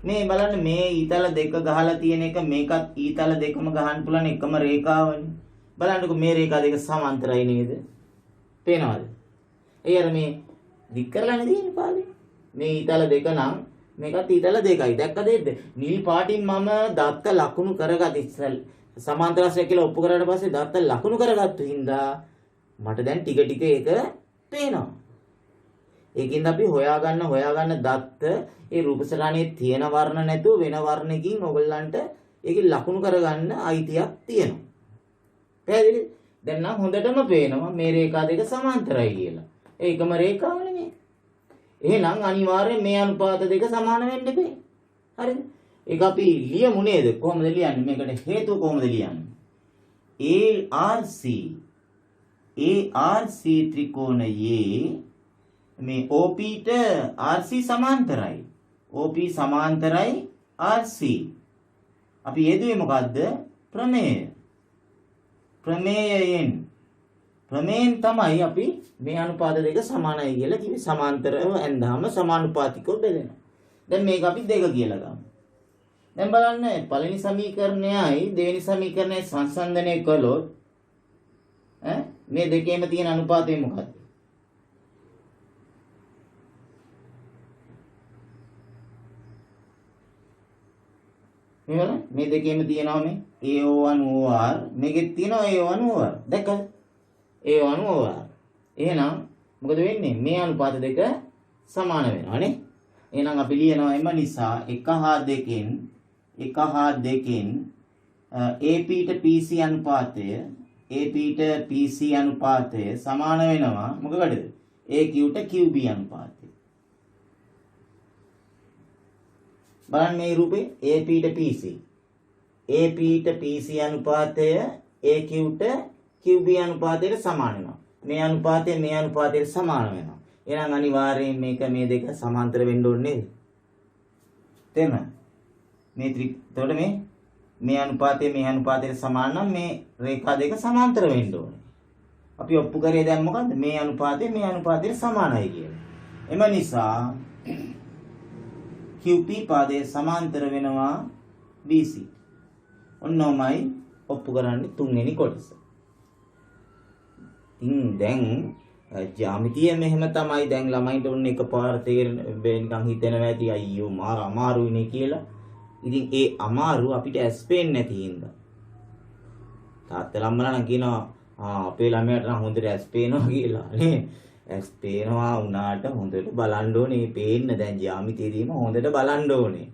මේ බලන්න මේ ඊතල දෙක ගහලා තියෙන එක මේකත් ඊතල දෙකම ගහන්න පුළුවන් එකම රේඛාවනේ. බලන්නකො මේ රේඛා දෙක සමාන්තරයි නේද? පේනවද? ඒ අර මේ දික් කරලා නේද ඉන්නේ පාදේ. මේ ඊතල දෙක නම් මේකත් ඊතල දෙකයි. දැක්කද? නිල් පාටින් මම දත්ත ලකුණු කරගත් ඉස්සෙල් සමාන්තරශය කියලා ඔප්පු කරාට පස්සේ දත්ත ලකුණු කරගත්තු හින්දා මට දැන් ටික ටික ඒක පේනවා. ඒකින්ද අපි හොයාගන්න දත්ත ඒ රූපසටහනේ තියෙන වර්ණ නැතුව වෙන වර්ණකින් ඔයගොල්ලන්ට ඒක ලකුණු කරගන්න අයිතියක් තියෙනවා. පැහැදිලිද? දැන් නම් හොඳටම පේනවා මේ රේඛා දෙක සමාන්තරයි කියලා. ඒකම රේඛාව නෙමෙයි. එහෙනම් අනිවාර්යෙන් මේ අනුපාත දෙක සමාන වෙන්න බෑ. හරිද? ඒක අපි ලියමු නේද? කොහොමද ලියන්නේ? මේකට හේතුව කොහොමද ලියන්නේ? ARC ත්‍රිකෝණයේ මේ OPට RC සමාන්තරයි. OP සමාන්තරයි RC. අපි යෙදුවේ මොකද්ද? ප්‍රමේය. ප්‍රමේයෙන් තමයි අපි මේ අනුපාත දෙක සමානයි කියලා කිව්වේ. සමාන්තරව ඇඳාම සමානුපාතිකව බෙදෙනවා. දැන් මේක අපි දෙක කියලා ගමු. දැන් බලන්න පළවෙනි සමීකරණයයි දෙවෙනි සමීකරණය සංසන්දනය කළොත් මේ දෙකේම තියෙන අනුපාතය මොකක්ද? මේ දෙකේම තියෙනවා මේ AO1 OR මේකෙත් තියෙනවා AO1 OR. දැක්කද? AO1 OR. එහෙනම් මොකද වෙන්නේ? මේ අනුපාත දෙක සමාන වෙනවා නේ. එහෙනම් අපි ලියනවා එම නිසා 1 හා 2කින් APට PC අනුපාතය සමාන වෙනවා මොකකටද? AQට QB අනුපාතය. බලන්න මේ රූපේ APට PC අනුපාතය AQට QB අනුපාතයට සමාන වෙනවා. මේ අනුපාතයට සමාන වෙනවා. එහෙනම් අනිවාර්යයෙන් මේක මේ දෙක සමාන්තර වෙන්න ඕනේ නේද? තේරුණාද? එතකොට මේ අනුපාතයට සමාන නම් මේ රේඛා දෙක සමාන්තර වෙන්න ඕනේ. අපි ඔප්පු කරේ දැන් මොකද්ද? මේ අනුපාතයට සමානයි කියලා. එම නිසා QP පාදයේ සමාන්තර වෙනවා BC. ඔන්නෝමයි ඔප්පු කරන්නේ තුන්වෙනි කොටස. දැන් ජ්‍යාමිතිය මෙහෙම තමයි දැන් ළමයින්ට ඔන්න එකපාර තේරෙන්න හිතෙනවා ඇති අයියෝ මාර අමාරුයිනේ කියලා. ඉතින් ඒ අමාරු අපිට ඇස් පේන්නේ නැති හින්දා. තාත්තලා අම්මලා නම් කියනවා අපේ ළමයාට නම් හොඳට ඇස් පේනවා කියලා නේ. ඇස් පේනවා වුණාට හොඳට බලන්න ඕනේ. පේන්න දැන් ජ්‍යාමිතියදීම හොඳට බලන්න ඕනේ.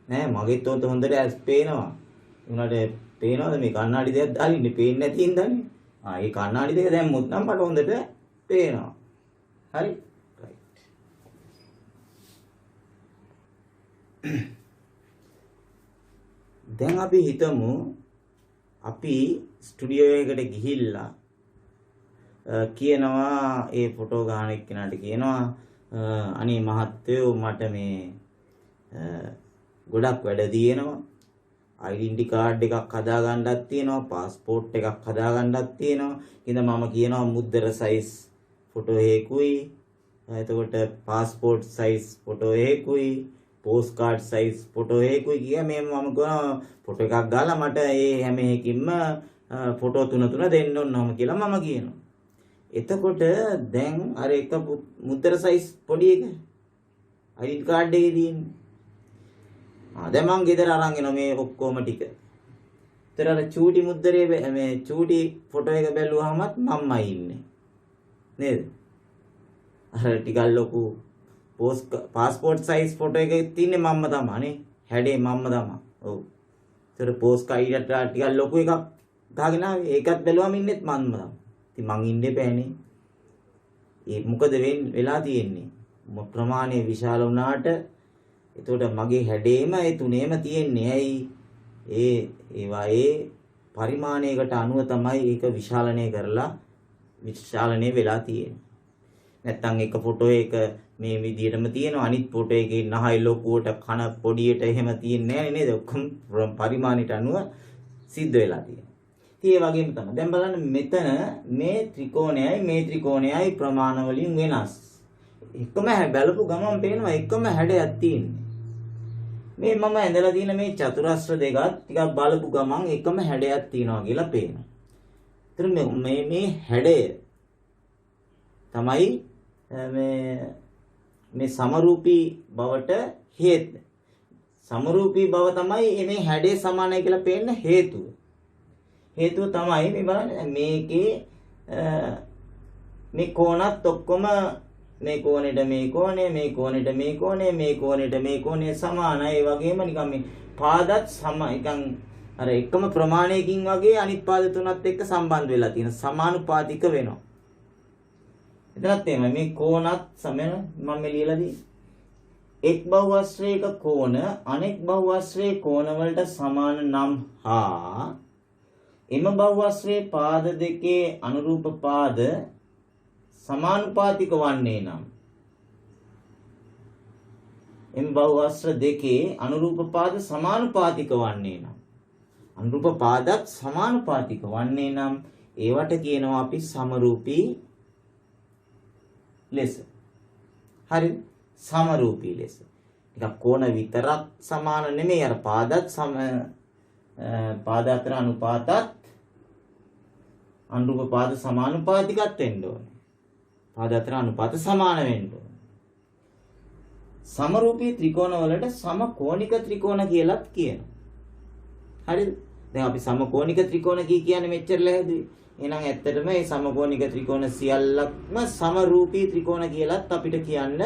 නෑ මගෙත් හොඳට ඇස් පේනවා. උනාට පේනවද මේ කණ්ණාඩි දෙකක් දාලින්නේ පේන්නේ නැති හින්දානේ. ඒ කණ්ණාඩි දෙක දැම්මොත් නම් මට හොඳට පේනවා. හරි? රයිට්. දැන් අපි හිතමු අපි ස්ටුඩියෝ එකකට ගිහිල්ලා කියනවා ඒ ෆොටෝ ගන්න එක්කෙනාට කියනවා අනේ මහත්තයෝ මට මේ ගොඩක් වැඩ තියෙනවා. ඩෙන්ටි කාඩ් එකක් හදා ගන්නත් තියෙනවා, પાස්පෝර්ට් එකක් හදා ගන්නත් තියෙනවා. ඉතින් මම කියනවා මුද්දර සයිස් ෆොටෝ එකකුයි, එතකොට પાස්පෝර්ට් සයිස් ෆොටෝ එකකුයි, පෝස්ට් කාඩ් සයිස් ෆොටෝ එකකුයි කිය මේ මම කරන ෆොටෝ එකක් ගාලා මට ඒ හැම එකකින්ම ෆොටෝ තුන දෙන්න ඕනම කියලා මම කියනවා. එතකොට දැන් අර එක මුද්දර සයිස් පොඩි එක ඩෙන්ටි කාඩ් එකේ තියෙන්නේ. දැන් මං ගෙදර අරන් එනවා මේ ඔක්කොම ටික. ඒතර අර චූටි මුද්දරේ මේ චූටි ෆොටෝ එක බැලුවාමත් මම්මයි ඉන්නේ. නේද? අර ටිකක් ලොකු પાස්පෝර්ට් සයිස් ෆොටෝ එකේ තියෙන්නේ මම්ම තමයිනේ. හැඩේ මම්ම තමයි. ඔව්. ඒතර පෝස්ට් කාඩ් ටිකක් ලොකු එකක් දාගෙන ආවේ. ඒකත් බැලුවාම ඉන්නෙත් මම්ම තමයි. ඉතින් මං ඉන්නේ බෑනේ. ඒ මොකද වෙලා තියෙන්නේ? ප්‍රමාණය විශාල වුණාට එතකොට මගේ හැඩේම ඒ තුනේම තියෙන්නේ. ඇයි? ඒවායේ පරිමාණයකට අනුව තමයි ඒක විශාලණය වෙලා තියෙන්නේ. නැත්තම් එක ෆොටෝ එක මේ විදිහටම තියෙනවා. අනිත් ෆොටෝ එකේ නහය ලොකුවට කන පොඩියට එහෙම තියෙන්නේ නැහැ නේද? ඔක්කොම පරිමාණයට අනුව සිද්ධ වෙලා තියෙනවා. ඉතින් ඒ වගේම තමයි. දැන් බලන්න මෙතන මේ ත්‍රිකෝණයයි ප්‍රමාණ වලින් වෙනස්. එකම බලපු ගමන් පේනවා එකම හැඩයක් තියෙන්නේ. මේ මම ඇඳලා තියෙන මේ චතුරස්‍ර දෙකත් ටිකක් බලපු ගමන් එකම හැඩයක් තියෙනවා කියලා පේනවා. ඒතර මේ හැඩය තමයි මේ සමරූපී බවට හේතු. සමරූපී බව තමයි මේ හැඩේ සමානයි කියලා පේන්න හේතුව. හේතුව තමයි මේ බලන්න මේකේ මේ කෝණත් ඔක්කොම මේ කෝණයට මේ කෝණය, මේ කෝණයට මේ කෝණය, මේ කෝණයට මේ කෝණය සමානයි. ඒ වගේම නිකන් මේ පාදත් නිකන් අර එකම ප්‍රමාණයකින් වගේ අනිත් පාද තුනත් එක්ක සම්බන්ධ වෙලා තියෙන සමානුපාතික වෙනවා. එතනත් එහෙමයි මේ කෝණත් සමන මම ලියලා දී එක් බහුවස්ත්‍රයක කෝණ අනෙක් බහුවස්ත්‍රයේ කෝණ වලට සමාන නම් හා එම බහුවස්ත්‍රයේ පාද දෙකේ අනුරූප පාද සමානුපාතික වන්නේ නම් එම් බහුවස්ත්‍ර දෙකේ අනුරූප පාද සමානුපාතික වන්නේ නම් අනුරූප පාදත් සමානුපාතික වන්නේ නම් ඒවට කියනවා අපි සමරූපී ලෙස. හරි? සමරූපී ලෙස. ටිකක් කෝණ විතරක් සමාන නෙමෙයි අර පාදත් පාද අතර අනුපාතත් අනුරූප පාද සමානුපාතිකත් වෙන්න ඕනේ. පාද අතර අනුපාත සමාන වෙන්න ඕනේ. සමරූපී ත්‍රිකෝණ වලට සමකෝණික ත්‍රිකෝණ කියලාත් කියනවා. හරිද? දැන් අපි සමකෝණික ත්‍රිකෝණ කියන්නේ මෙච්චර ලැහැදුවේ. එහෙනම් ඇත්තටම මේ සමකෝණික ත්‍රිකෝණ සියල්ලක්ම සමරූපී ත්‍රිකෝණ කියලාත් අපිට කියන්න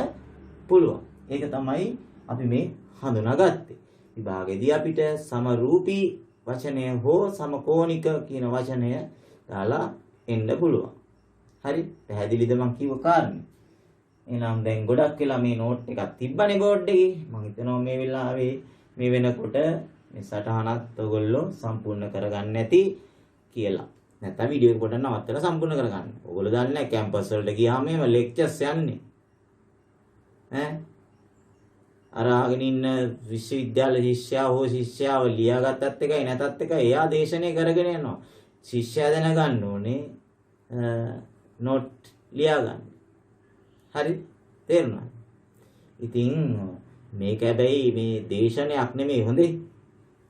පුළුවන්. ඒක තමයි අපි මේ හඳුනාගත්තේ. විභාගයේදී අපිට සමරූපී වචනය හෝ සමකෝණික කියන වචනය දාලා එන්න පුළුවන්. හරි? පැහැදිලිද මං කිව්ව කාරණේ? එහෙනම් දැන් ගොඩක් වෙලා මේ නෝට් එකක් තිබ්බනේ බෝඩ් එකේ. මං හිතනවා මේ වෙලාවේ මේ වෙනකොට මේ සටහනත් ඔයගොල්ලෝ සම්පූර්ණ කරගන්න නැති කියලා. නැත්නම් වීඩියෝ එක පොඩ්ඩක් නවත්තලා සම්පූර්ණ කරගන්න. ඔයගොල්ලෝ දන්නේ නැහැ කැම්පස් වලට ගියාම එහෙම ලෙක්චර්ස් යන්නේ. අර ආගෙන ඉන්න විශ්වවිද්‍යාල ශිෂ්‍යයා හෝ ශිෂ්‍යාව ලියාගත්තත් එකයි නැතත් එකයි එයා දේශනය කරගෙන යනවා. ශිෂ්‍යයා දැනගන්න ඕනේ නෝට් ලියා ගන්න. හරි? තේරුණාද? ඉතින් මේක හැබැයි මේ දේශනයක් නෙමෙයි හොඳේ.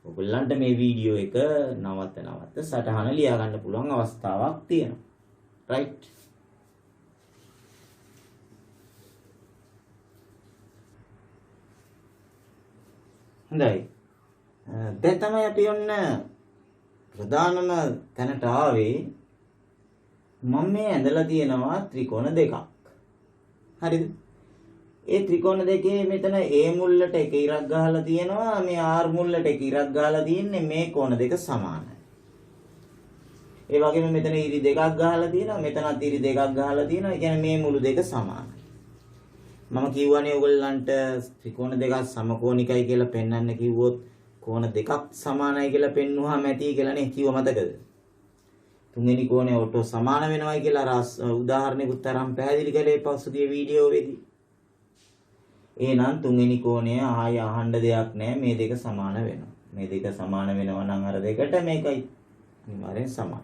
ඔයගොල්ලන්ට මේ වීඩියෝ එක නවත්ත සටහන ලියා ගන්න පුළුවන් අවස්ථාවක් තියෙනවා. රයිට්? හොඳයි. දැන් තමයි අපි ඔන්න ප්‍රධානම තැනට ආවේ. මම මේ ඇඳලා තියෙනවා ත්‍රිකෝණ දෙකක්. හරිද? ඒ ත්‍රිකෝණ දෙකේ මෙතන A මුල්ලට එක ඉරක් ගහලා තියෙනවා, මේ R මුල්ලට එක ඉරක් ගහලා තියෙන්නේ, මේ කෝණ දෙක සමානයි. ඒ වගේම මෙතන ඉරි දෙකක් ගහලා තියෙනවා, මෙතනත් ඉරි දෙකක් ගහලා තියෙනවා. ඒ කියන්නේ මේ මුළු දෙක සමානයි. මම කියවනේ ඔයගොල්ලන්ට ත්‍රිකෝණ දෙකක් සමකෝණිකයි කියලා පෙන්වන්න කිව්වොත් කෝණ දෙකක් සමානයි කියලා පෙන්වුවාම ඇති කියලා නේ කිව්ව මතකද? තුන්වෙනි කෝණය ඔටෝ සමාන වෙනවයි කියලා උදාහරණයකුත් තරම් පැහැදිලි කළේ පසුගිය වීඩියෝවේදී. එහෙනම් තුන්වෙනි කෝණය ආය අහන්න දෙයක් නැහැ, මේ දෙක සමාන වෙනවා. මේ දෙක සමාන වෙනවා නම් අර දෙකට මේකයි අනිවාර්යෙන් සමාන.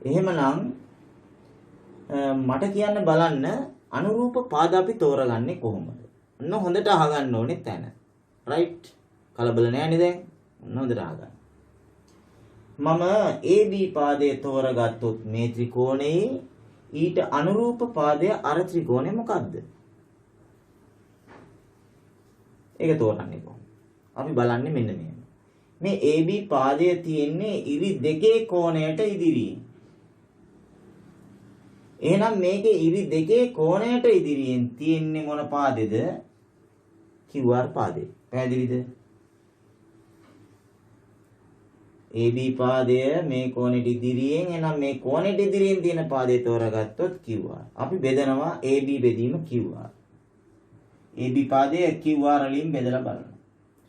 එහෙමනම් මට කියන්න බලන්න අනුරූප පාද අපි තෝරගන්නේ කොහොමද? ඔන්න හොඳට අහගන්න ඕනේ තැන. රයිට්? කලබල නෑනේ දැන්. ඔන්න හොඳට අහගන්න. මම AB පාදය තෝරගත්තොත් මේ ත්‍රිකෝණයේ ඊට අනුරූප පාදය අර ත්‍රිකෝණය මොකද්ද? ඒක තෝරන්නේ කොහොමද? අපි බලන්නේ මෙන්න මෙහෙම. මේ AB පාදය තියෙන්නේ ඉරි දෙකේ කෝණයට ඉදිරියෙන්. එහෙනම් මේකේ ඉරි දෙකේ කෝණයට ඉදිරියෙන් තියෙන්නේ මොන පාදෙද? QR පාදේ. පැහැදිලිද? AB පාදය මේ කෝණයට ඉදිරියෙන්, එහෙනම් මේ කෝණයට ඉදිරියෙන් තියෙන පාදේ තෝරාගත්තොත් QR. අපි බෙදනවා AB බෙදීම QR. AB පාදය QR වලින් බෙදලා බලන්න.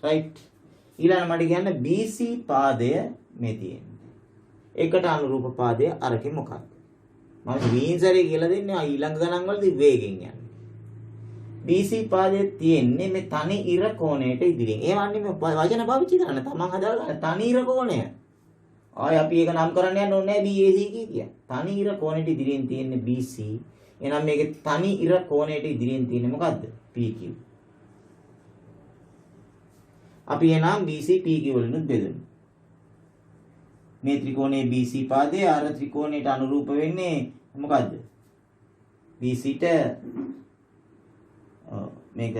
රයිට්. ඊළඟ මට කියන්න BC පාදය මේ තියෙන්නේ. ඒකට අනුරූප පාදය අරකේ මොකක්ද? මම වීන්සරේ කියලා දෙන්නේ ඊළඟ ගණන් වලදී වේගෙන් යන්නේ. BC පාදයේ තියෙන්නේ මේ තනි ඉර කෝණයට ඉදිරියෙන්. ඒ වන්නේ මේ වචන පාවිච්චි කරන්න තමන් හදාලා ගන්න තනි ඉර කෝණය. ආය අපි ඒක නම් කරන්න යන්න ඕනේ නැහැ BAC කිය. තනි ඉර කෝණයට ඉදිරියෙන් තියෙන්නේ BC. එහෙනම් මේකේ තනි ඉර කෝණයට ඉදිරියෙන් තියෙන්නේ මොකද්ද? PQ. අපි එනම් BC PQ වලින් බෙදමු. මේ ත්‍රිකෝණයේ BC පාදයේ අර ත්‍රිකෝණයට අනුරූප වෙන්නේ මොකද්ද? BC ට මේක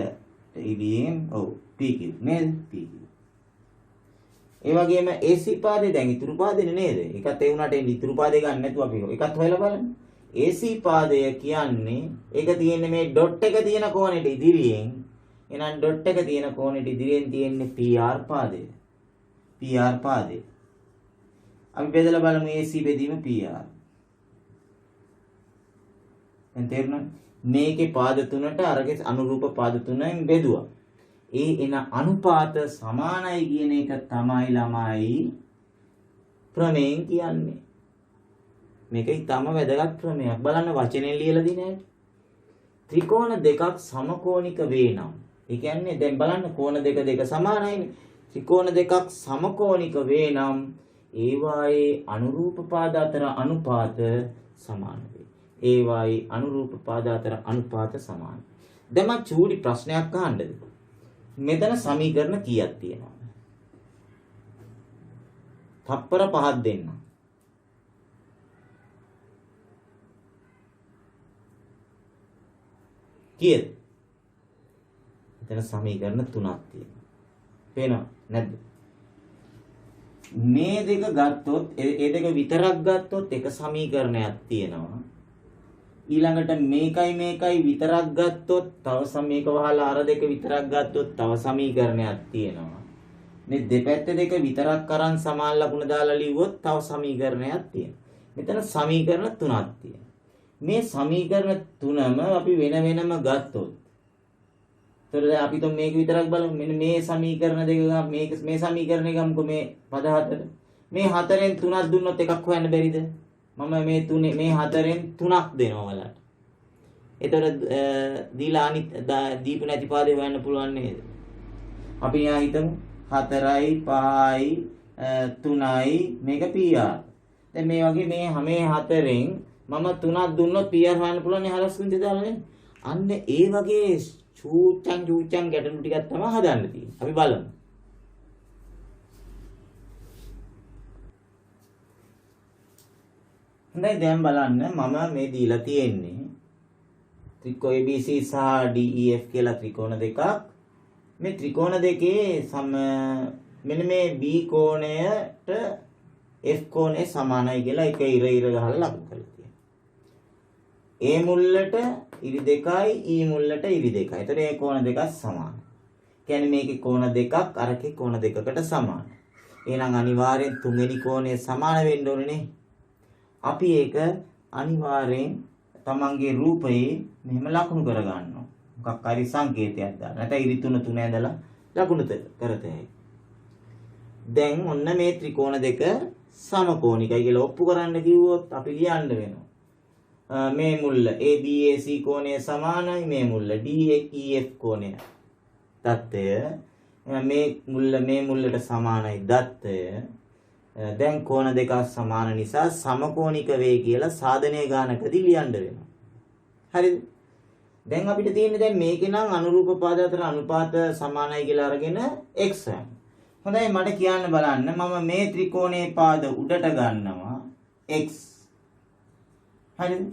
ඉදිරියෙන් PQ නේද? PQ. ඒ වගේම AC පාදේ දැන් ඉතුරු පාදේනේ නේද? ඒකත් ඒ වුණාට එන්නේ ඉතුරු පාදේ ගන්න නැතුව අපි එකත් හොයලා බලමු. AC පාදය කියන්නේ ඒක තියෙන්නේ මේ ඩොට් එක තියෙන කෝණයට ඉදිරියෙන්. එහෙනම් ඩොට් එක තියෙන කෝණයට ඉදිරියෙන් තියෙන්නේ PR පාදය. PR පාදය. අපි බෙදලා බලමු AC බෙදීම PR. දැන් තේරුණාද? මේකේ පාද තුනට අරගේ අනුරූප පාද තුනෙන් බෙදුවා. ඒ එන අනුපාත සමානයි කියන එක තමයි ළමයි ප්‍රමේයෙන් කියන්නේ. මේක ඊටම වැදගත් ප්‍රමේයක්. බලන්න වචනෙන් ලියලා දින හැටි. ත්‍රිකෝණ දෙකක් සමකෝණික වේ නම්. ඒ කියන්නේ දැන් බලන්න කෝණ දෙක සමානයිනේ. ත්‍රිකෝණ දෙකක් සමකෝණික වේ නම් ඒවායේ අනුරූප පාද අතර අනුපාත සමාන වේ. ඒවායේ අනුරූප පාද අතර අනුපාත සමාන. දැන් මම චූටි ප්‍රශ්නයක් අහන්නද? මෙතන සමීකරණ කීයක් තියෙනවද? තප්පර 5ක් දෙන්න. කීයද? මෙතන සමීකරණ 3ක් තියෙනවා. පේනවද නැද්ද? මේ දෙක ගත්තොත් ඒ දෙක විතරක් ගත්තොත් එක සමීකරණයක් තියෙනවා. ඊළඟට මේකයි විතරක් ගත්තොත් තව මේක වහලා අර දෙක විතරක් ගත්තොත් තව සමීකරණයක් තියෙනවා. මේ දෙපැත්ත දෙක විතරක් කරන් සමාන ලකුණ දාලා ලිව්වොත් තව සමීකරණයක් තියෙනවා. මෙතන සමීකරණ 3ක් තියෙනවා. මේ සමීකරණ 3ම අපි වෙන වෙනම ගත්තොත් එතකොට අපි તો මේක විතරක් බලමු. මෙන්න මේ සමීකරණ දෙක මේ සමීකරණය ගමුකෝ මේ පද හතර. මේ හතරෙන් 3ක් දුන්නොත් එකක් හොයන්න බැරිද? මම මේ හතරෙන් 3ක් දෙනවා ඔයාලට. එතකොට දීලා අනිත් දීපු නැති පාදේ හොයන්න පුළුවන් නේද? අපි යා හිතමු 4යි 5යි 3යි මේක PR. දැන් මේ වගේ මේ හැම හතරෙන් මම 3ක් දුන්නොත් PR හොයන්න පුළුවන් නේ හරස්කුන් දෙදාලා නේ. අන්න ඒ වගේ චූචන් ගැටලු ටිකක් තමයි හදන්න තියෙන්නේ. අපි බලමු. හොඳයි දැන් බලන්න මම මේ දීලා තියෙන්නේ ත්‍රිකෝණ ABC සහ DEF කියලා ත්‍රිකෝණ දෙකක්. මේ ත්‍රිකෝණ දෙකේ මෙන්න මේ B කෝණයට F කෝණය සමානයි කියලා එක ඉර ගහලා ලකුණු කරලා තියෙනවා. A මුල්ලට ඉරි 2යි E මුල්ලට ඉරි 2යි. ඒතර ඒ කෝණ දෙකක් සමානයි. කියන්නේ මේකේ කෝණ දෙකක් අරකේ කෝණ දෙකකට සමානයි. එහෙනම් අනිවාර්යෙන් තුන්වෙනි කෝණය සමාන වෙන්න ඕනේ නේ. අපි ඒක අනිවාර්යෙන් තමන්ගේ රූපයේ මෙහෙම ලකුණු කර ගන්නවා. මොකක් හරි සංකේතයක් දාන්න. නැත්නම් ඉරි 3 3 ඇඳලා ලකුණු කරතේ. දැන් ඔන්න මේ ත්‍රිකෝණ දෙක සමකෝණිකයි කියලා ඔප්පු කරන්න කිව්වොත් අපි ලියන්න වෙනවා. මේ මුල්ල ABAC කෝණය සමානයි මේ මුල්ල DEF කෝණය. தත්ත්වය මේ මුල්ලට සමානයි දත්තය. දැන් කෝණ දෙක සමාන නිසා සමකෝණික වේ කියලා සාධනීය ගානකදී ලියන්න වෙනවා. හරිද? දැන් අපිට තියෙන්නේ දැන් මේකේ නම් අනුරූප පාද අතර අනුපාත සමානයි කියලා අරගෙන x යන. හොඳයි මට කියන්න බලන්න මම මේ ත්‍රිකෝණයේ පාද උඩට ගන්නවා x. හරිද?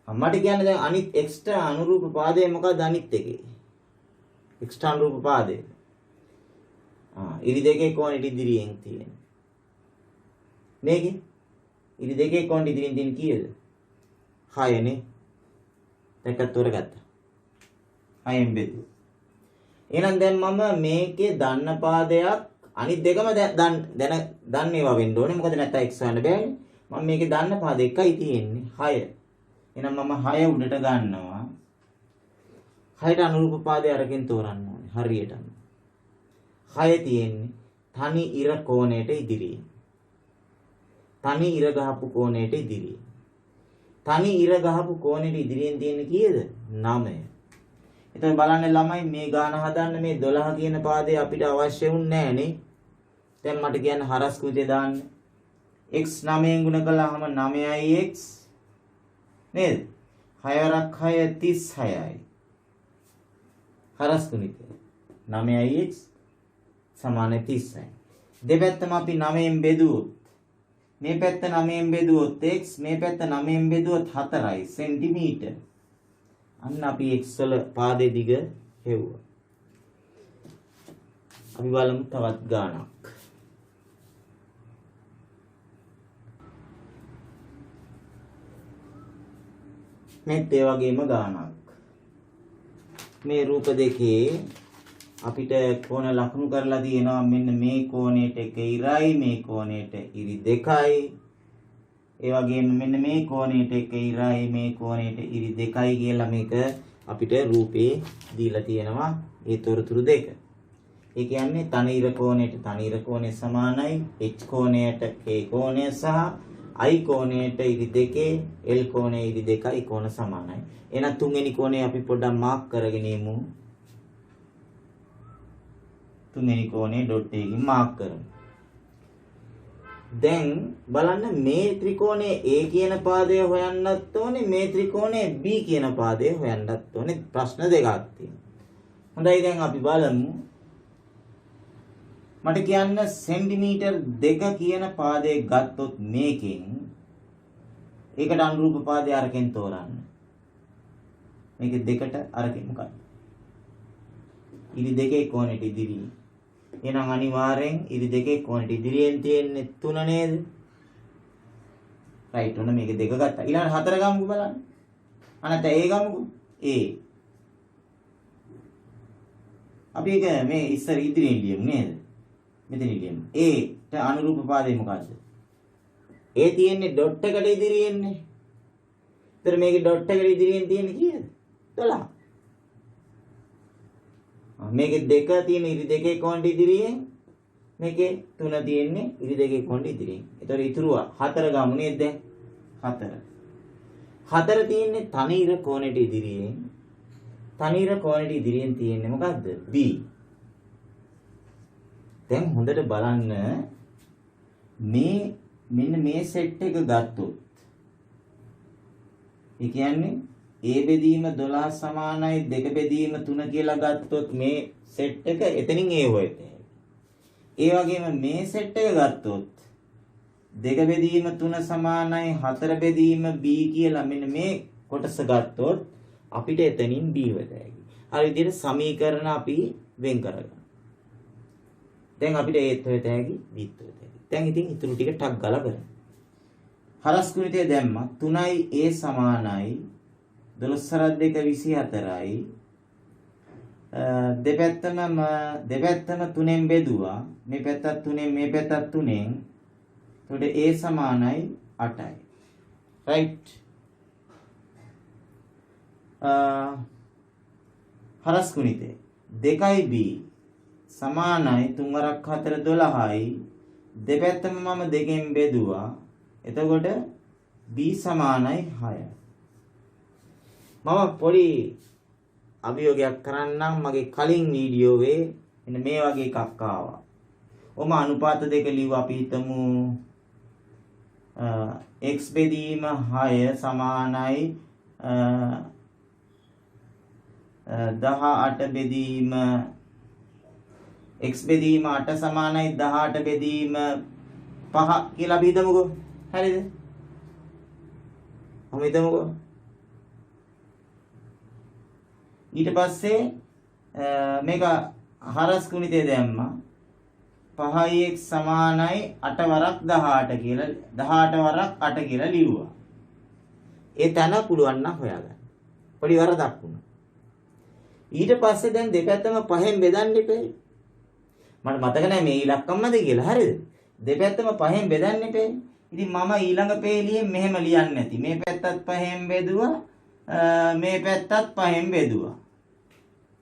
මට කියන්න දැන් අනිත් x ට අනුරූප පාදය මොකක්ද අනිත් එකේ? x ට අනුරූප පාදය. ඉරි දෙකේ කෝණෙට ඉදිරියෙන් තියෙන. මේකේ ඉරි දෙකේ කෝණෙට ඉදිරියෙන් තියෙන කීයද? 6 නේ. දැක්කත් තෝරගත්තා. 6න් බෙදුවා. එහෙනම් දැන් මම මේකේ දන්න පාදයක් අනිත් දෙකම දන්නේවා වෙන්න ඕනේ. මොකද නැත්නම් x හොයන්න බෑනේ. මම මේකේ දන්න පාද එකයි තියෙන්නේ 6. එහෙනම් මම 6 උඩට ගන්නවා. 6ට අනුරූප පාදය අරගෙන තෝරන්න ඕනේ හරියටම. 6 තියෙන්නේ තනි ඉර කෝණයට ඉදිරියෙන්. තනි ඉර ගහපු කෝණයට ඉදිරියෙන්. තනි ඉර ගහපු කෝණයට ඉදිරියෙන් තියෙන්නේ කීයද? 9. එතකොට බලන්න ළමයි මේ ගාන හදන්න මේ 12 කියන පාදේ අපිට අවශ්‍ය වුන්නේ නැහැ නේ. දැන් මට කියන්න හරස් කුජේ දාන්න. x 9ෙන් ගුණ කළාම 9යි x නේද? 6 වරක් 6 36යි. හරස් කුණිතේ 9යි x සමාන 30යි. දෙපැත්තම අපි 9ෙන් බෙදුවොත් මේ පැත්ත 9ෙන් බෙදුවොත් x මේ පැත්ත 9ෙන් බෙදුවොත් 4යි සෙන්ටිමීටර්. අන්න අපි x වල පාදේ දිග හෙව්වා. අපි බලමු තවත් ගානක්. මෙත් ඒ වගේම ගානක්. මේ රූප දෙකේ අපිට කෝණ ලකුණු කරලා තියෙනවා මෙන්න මේ කෝණයට එක ඉරයි මේ කෝණයට ඉරි 2යි. ඒ වගේම මෙන්න මේ කෝණයට එක ඉරයි මේ කෝණයට ඉරි 2යි කියලා මේක අපිට රූපේ දීලා තියෙනවා ඒ තොරතුරු දෙක. ඒ කියන්නේ තන ඉර කෝණයට තන ඉර කෝණය සමානයි h කෝණයට k කෝණය සහ i කෝණයට ඉරි 2 l කෝණය ඉරි 2යි කෝණ සමානයි. එහෙනම් තුන්වෙනි කෝණය අපි පොඩ්ඩක් මාක් කරගෙන යමු. තුන්වෙනි කෝණේ ඩොට් එකකින් මාක් කරමු. දැන් බලන්න මේ ත්‍රිකෝණයේ A කියන පාදය හොයන්නත් ඕනේ මේ ත්‍රිකෝණයේ B කියන පාදය හොයන්නත් ඕනේ. ප්‍රශ්න දෙකක් තියෙනවා. හොඳයි දැන් අපි බලමු. මට කියන්න සෙන්ටිමීටර් 2 කියන පාදය ගත්තොත් මේකෙන් ඒකට අනුරූප පාදය අරකින් තෝරන්න. මේක දෙකට අරකින් මොකක්ද? ඉරි දෙකේ කෝණයට ඉදිරිය. එහෙනම් අනිවාර්යෙන් ඉරි දෙකේ කෝණයට ඉදිරියෙන් තියෙන්නේ 3 නේද? රයිට් ඔන්න මේක දෙක ගත්තා. ඊළඟ 4 ගමුකෝ බලන්න. අනත A ගමුකෝ. A. අපි ඒක මේ ඉස්සර ඉදිරියෙන් ලියමු නේද? මෙතන ලියමු. A ට අනුරූප පාදේ මොකද්ද? A තියෙන්නේ ඩොට් එකට ඉදිරියෙන්නේ. ඒතර මේකේ ඩොට් එකට ඉදිරියෙන් තියෙන්නේ කීයද? 12. මේකේ 2 තියෙන ඉරි දෙකේ කෝණයට ඉදිරියෙන් මේකේ 3 තියෙන්නේ ඉරි දෙකේ කෝණයට ඉදිරියෙන්. ඒතර ඉතුරුව 4 ගමු නේද දැන්? 4. 4 තියෙන්නේ තනි ඉර කෝණයට ඉදිරියෙන්. තනි ඉර කෝණයට ඉදිරියෙන් තියෙන්නේ මොකද්ද? B. දැන් හොඳට බලන්න මේ මෙන්න මේ සෙට් එක ගත්තොත් ඒ කියන්නේ A බෙදීම 12 සමානයි 2 බෙදීම 3 කියලා ගත්තොත් මේ සෙට් එක එතනින් A හොයත. ඒ වගේම මේ සෙට් එක ගත්තොත් 2 බෙදීම 3 සමානයි 4 බෙදීම B කියලා මෙන්න මේ කොටස ගත්තොත් අපිට එතනින් B හොයත. අර විදිහට සමීකරණ අපි වෙන් කරගන්න. දැන් අපිට ඒත් හොයත හැකි බීත් හොයත හැකි. දැන් ඉතින් ඊටු ටික ටක් ගාලා කරමු. හරස් ගුණිතය දැම්මා 3යි a සමානයි 12 2 24යි දෙපැත්තම 3ෙන් බෙදුවා මේ පැත්තත් 3ෙන් මේ පැත්තත් 3ෙන් එතකොට a සමානයි 8යි right හරස් ගුණිතය 2යි b සමානයි 3 වරක් 4 12යි දෙපැත්තම මම 2ෙන් බෙදුවා එතකොට b සමානයි 6යි මම පොඩි අභියෝගයක් කරන්නම් මගේ කලින් වීඩියෝවේ එන්න මේ වගේ එකක් ආවා. ඔම අනුපාත දෙක ලිව්වා අපි හිතමු x බෙදීම 6 සමානයි 18 බෙදීම x බෙදීම 8 සමානයි 18 බෙදීම 5 කියලා අපි හිතමුකෝ. හරිද? අපි හිතමුකෝ. ඊට පස්සේ මේක හරස් ගුණිතය දැම්මා 5x සමානයි 8 වරක් 18 කියලා 18 වරක් 8 කියලා ලිව්වා. ඒ තැන පුළුවන් නම් හොයාගන්න. පොඩි වරදක් වුණා. ඊට පස්සේ දැන් දෙපැත්තම 5ෙන් බෙදන්න ඉපේ. මට මතක නැහැ මේ ඉලක්කම්මද කියලා. හරිද? දෙපැත්තම 5ෙන් බෙදන්න ඉපේ. ඉතින් මම ඊළඟ පේලියෙන් මෙහෙම ලියන්නේ නැති. මේ පැත්තත් 5ෙන් බෙදුවා මේ පැත්තත් 5ෙන් බෙදුවා.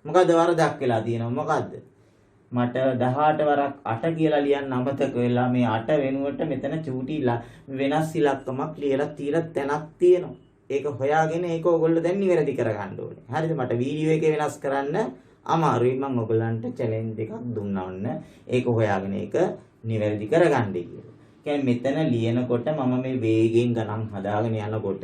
මොකද වරදක් වෙලා තියෙනවා මොකද්ද? මට 18 වරක් 8 කියලා ලියන්න අමතක වෙලා මේ 8 වෙනුවට මෙතන චූටි වෙනස් ඉලක්කමක් ලියලා තියලා තැනක් තියෙනවා. ඒක හොයාගෙන ඒක ඕගොල්ලෝ දැන් නිවැරදි කරගන්න ඕනේ. හරිද? මට වීඩියෝ එකේ වෙනස් කරන්න අමාරුයි. මම ඔයගොල්ලන්ට චැලෙන්ජ් එකක් දුන්නා වන්න. ඒක හොයාගෙන ඒක නිවැරදි කරගන්නයි කියලා. කියන්නේ මෙතන ලියනකොට මම මේ වේගෙන් ගණන් හදාගෙන යනකොට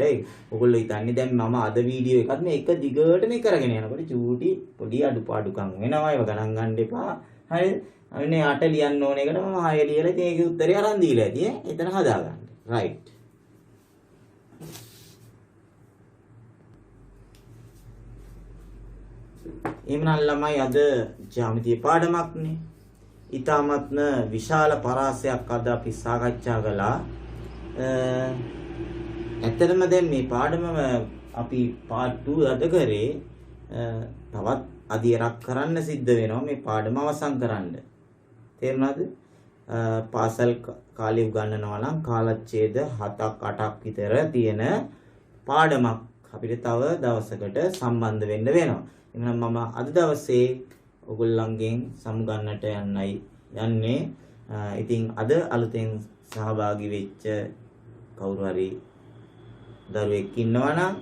ඔයගොල්ලෝ හිතන්නේ දැන් මම අද වීඩියෝ එකත් මේ එක දිගට මේ කරගෙන යනකොට චූටි පොඩි අඩුපාඩුකම් වෙනවා ඒව ගණන් ගන්න එපා. හරිද? අනේ 8 ලියන්න ඕන එකට මම 6 ලියලා ඉතින් ඒකේ උත්තරේ අරන් දීලා ඇති ඈ. එතන හදාගන්න. right. එමනම් ළමයි අද ජ්‍යාමිතිය පාඩමක්නේ. ඊටාත්ම විශාල පරාසයක් අද අපි සාකච්ඡා කළා. ඇත්තටම දැන් මේ පාඩම අපි part 2 අද කරේ තවත් අධ්‍යයනයක් කරන්න සිද්ධ වෙනවා මේ පාඩම අවසන් කරන්න. තේරුණාද? පාසල් කාලේ උගන්වනවා නම් කාලච්ඡේද 7ක් 8ක් විතර තියෙන පාඩමක් අපිට තව දවසකට සම්බන්ධ වෙන්න වෙනවා. එහෙනම් මම අද දවසේ ඔයගොල්ලන්ගෙන් සමුගන්නට යන්නේ. ඉතින් අද අලුතෙන් සහභාගී වෙච්ච කවුරු හරි දරුවෙක් ඉන්නවා නම්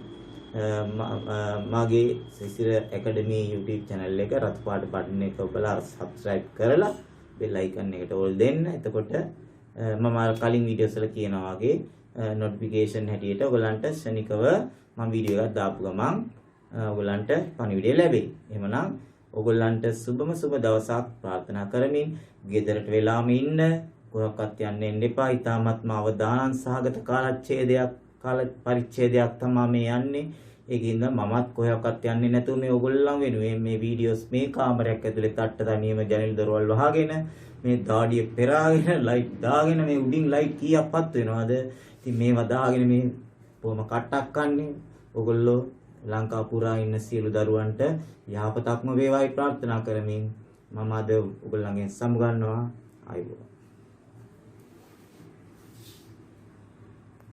මගේ සිසිර ඇකඩමි YouTube channel එක රතු පාට බටන් එක ඔබලා subscribe කරලා bell icon එකට ඕල් දෙන්න. එතකොට මම කලින් වීඩියෝස් වල කියනවා වගේ notification හැටියට ඔයගලන්ට ශනිකව මම වීඩියෝ එකක් දාපු ගමන් ඔයගලන්ට පණිවිඩය ලැබෙයි. එහෙමනම් ඔයගලන්ට සුබම සුබ දවසක් ප්‍රාර්ථනා කරමින් ගෙදරට වෙලාම ඉන්න කොහොක්වත් යන්න එපා. ඊටාත්ම අවදානම් සහගත කාල පරිච්ඡේදයක් තමයි මේ යන්නේ. ඒකින්ද මමත් කොහොක්වත් යන්නේ නැතුව මේ ඔයගොල්ලන් වෙනුවෙන් මේ වීඩියෝස් මේ කාමරයක් ඇතුලේ තට්ට තනියම ජනෙල් දොරවල් වහගෙන මේ දාඩිය පෙරාගෙන ලයිට් දාගෙන මේ උඩින් ලයිට් කීයක්වත් වෙනවද? ඉතින් මේවා දාගෙන මේ කොහොම කට්ටක් කන්නේ ඔයගොල්ලෝ ලංකා පුරා ඉන්න සියලු දරුවන්ට යහපතක්ම වේවායි ප්‍රාර්ථනා කරමින් මම අද ඔයගොල්ලන්ගෙන් සමුගන්නවා. ආයුබෝවන්.